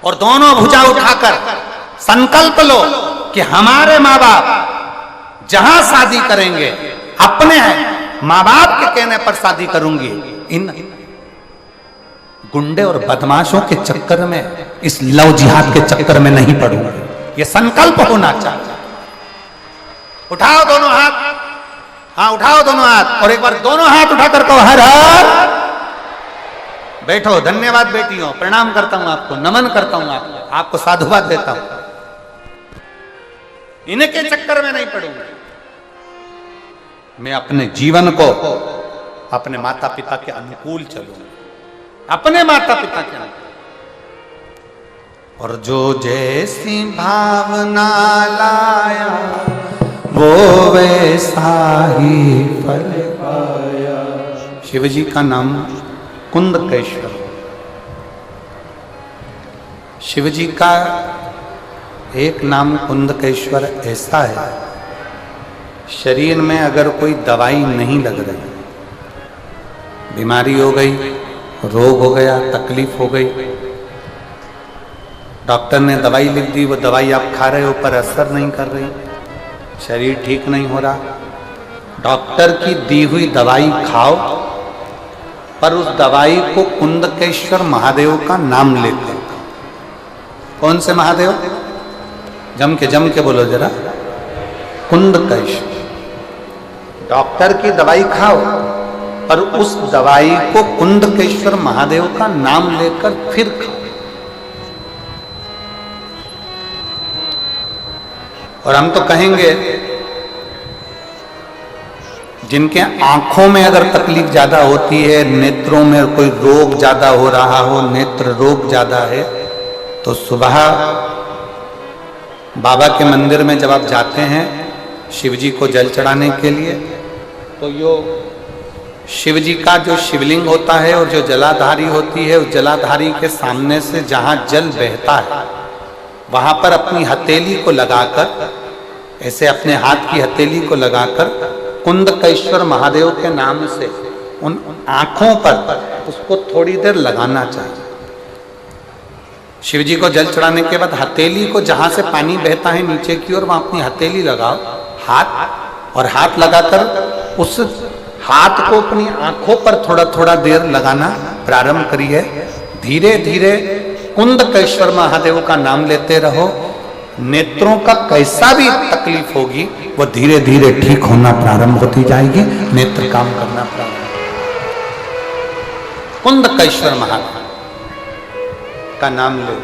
और दोनों भुजा उठाकर संकल्प लो कि हमारे माँ बाप जहां शादी करेंगे, अपने माँ बाप के कहने पर शादी करूंगी। इन गुंडे और बदमाशों के चक्कर में, इस लव जिहाद के चक्कर में नहीं पड़ूंगी। ये संकल्प होना चाहिए। उठाओ दोनों हाथ, हाँ उठाओ दोनों हाथ, और एक बार दोनों हाथ उठाकर कहो हर हर। बैठो। धन्यवाद बेटियों, प्रणाम करता हूं आपको, नमन करता हूं आपको साधुवाद देता हूं। इनके चक्कर में नहीं पड़ूंगा। मैं अपने जीवन को अपने माता पिता के अनुकूल चलूंगा, अपने माता पिता के अनुकूल। और जो जैसी भावना लाया वो वैसा ही फल पाया। शिव जी का नाम कुंदकेश्वर। शिव जी का एक नाम कुंदकेश्वर ऐसा है, शरीर में अगर कोई दवाई नहीं लग रही, बीमारी हो गई, रोग हो गया, तकलीफ हो गई, डॉक्टर ने दवाई लिख दी, वो दवाई आप खा रहे हो पर असर नहीं कर रही, शरीर ठीक नहीं हो रहा, डॉक्टर की दी हुई दवाई खाओ, पर उस दवाई को कुंदकेश्वर महादेव का नाम लेते। कौन से महादेव? जम के बोलो जरा, कुंदकेश्वर। डॉक्टर की दवाई खाओ, पर उस दवाई को कुंदकेश्वर महादेव का नाम लेकर फिर खाओ। और हम तो कहेंगे, जिनके आंखों में अगर तकलीफ ज्यादा होती है, नेत्रों में कोई रोग ज्यादा हो रहा हो, नेत्र रोग ज्यादा है, तो सुबह बाबा के मंदिर में जब आप जाते हैं शिव जी को जल चढ़ाने के लिए, तो यो शिव जी का जो शिवलिंग होता है और जो जलाधारी होती है, उस जलाधारी के सामने से जहाँ जल बहता है, वहाँ पर अपनी हथेली को लगाकर, ऐसे अपने हाथ की हथेली को लगाकर कुंदकेश्वर महादेव के नाम से उन आँखों पर उसको थोड़ी देर लगाना चाहिए। शिव जी को जल चढ़ाने के बाद हथेली को, जहाँ से पानी बहता है नीचे की ओर, वहाँ अपनी हथेली लगाओ, हाथ, और हाथ लगाकर उस हाथ को अपनी आंखों पर थोड़ा थोड़ा देर लगाना प्रारंभ करिए। धीरे धीरे कुंदकेश्वर महादेव का नाम लेते रहो। नेत्रों का कैसा भी तकलीफ होगी वो धीरे धीरे ठीक होना प्रारंभ होती जाएगी, नेत्र काम करना प्रारंभ। कुंदकेश्वर महादेव का नाम लो।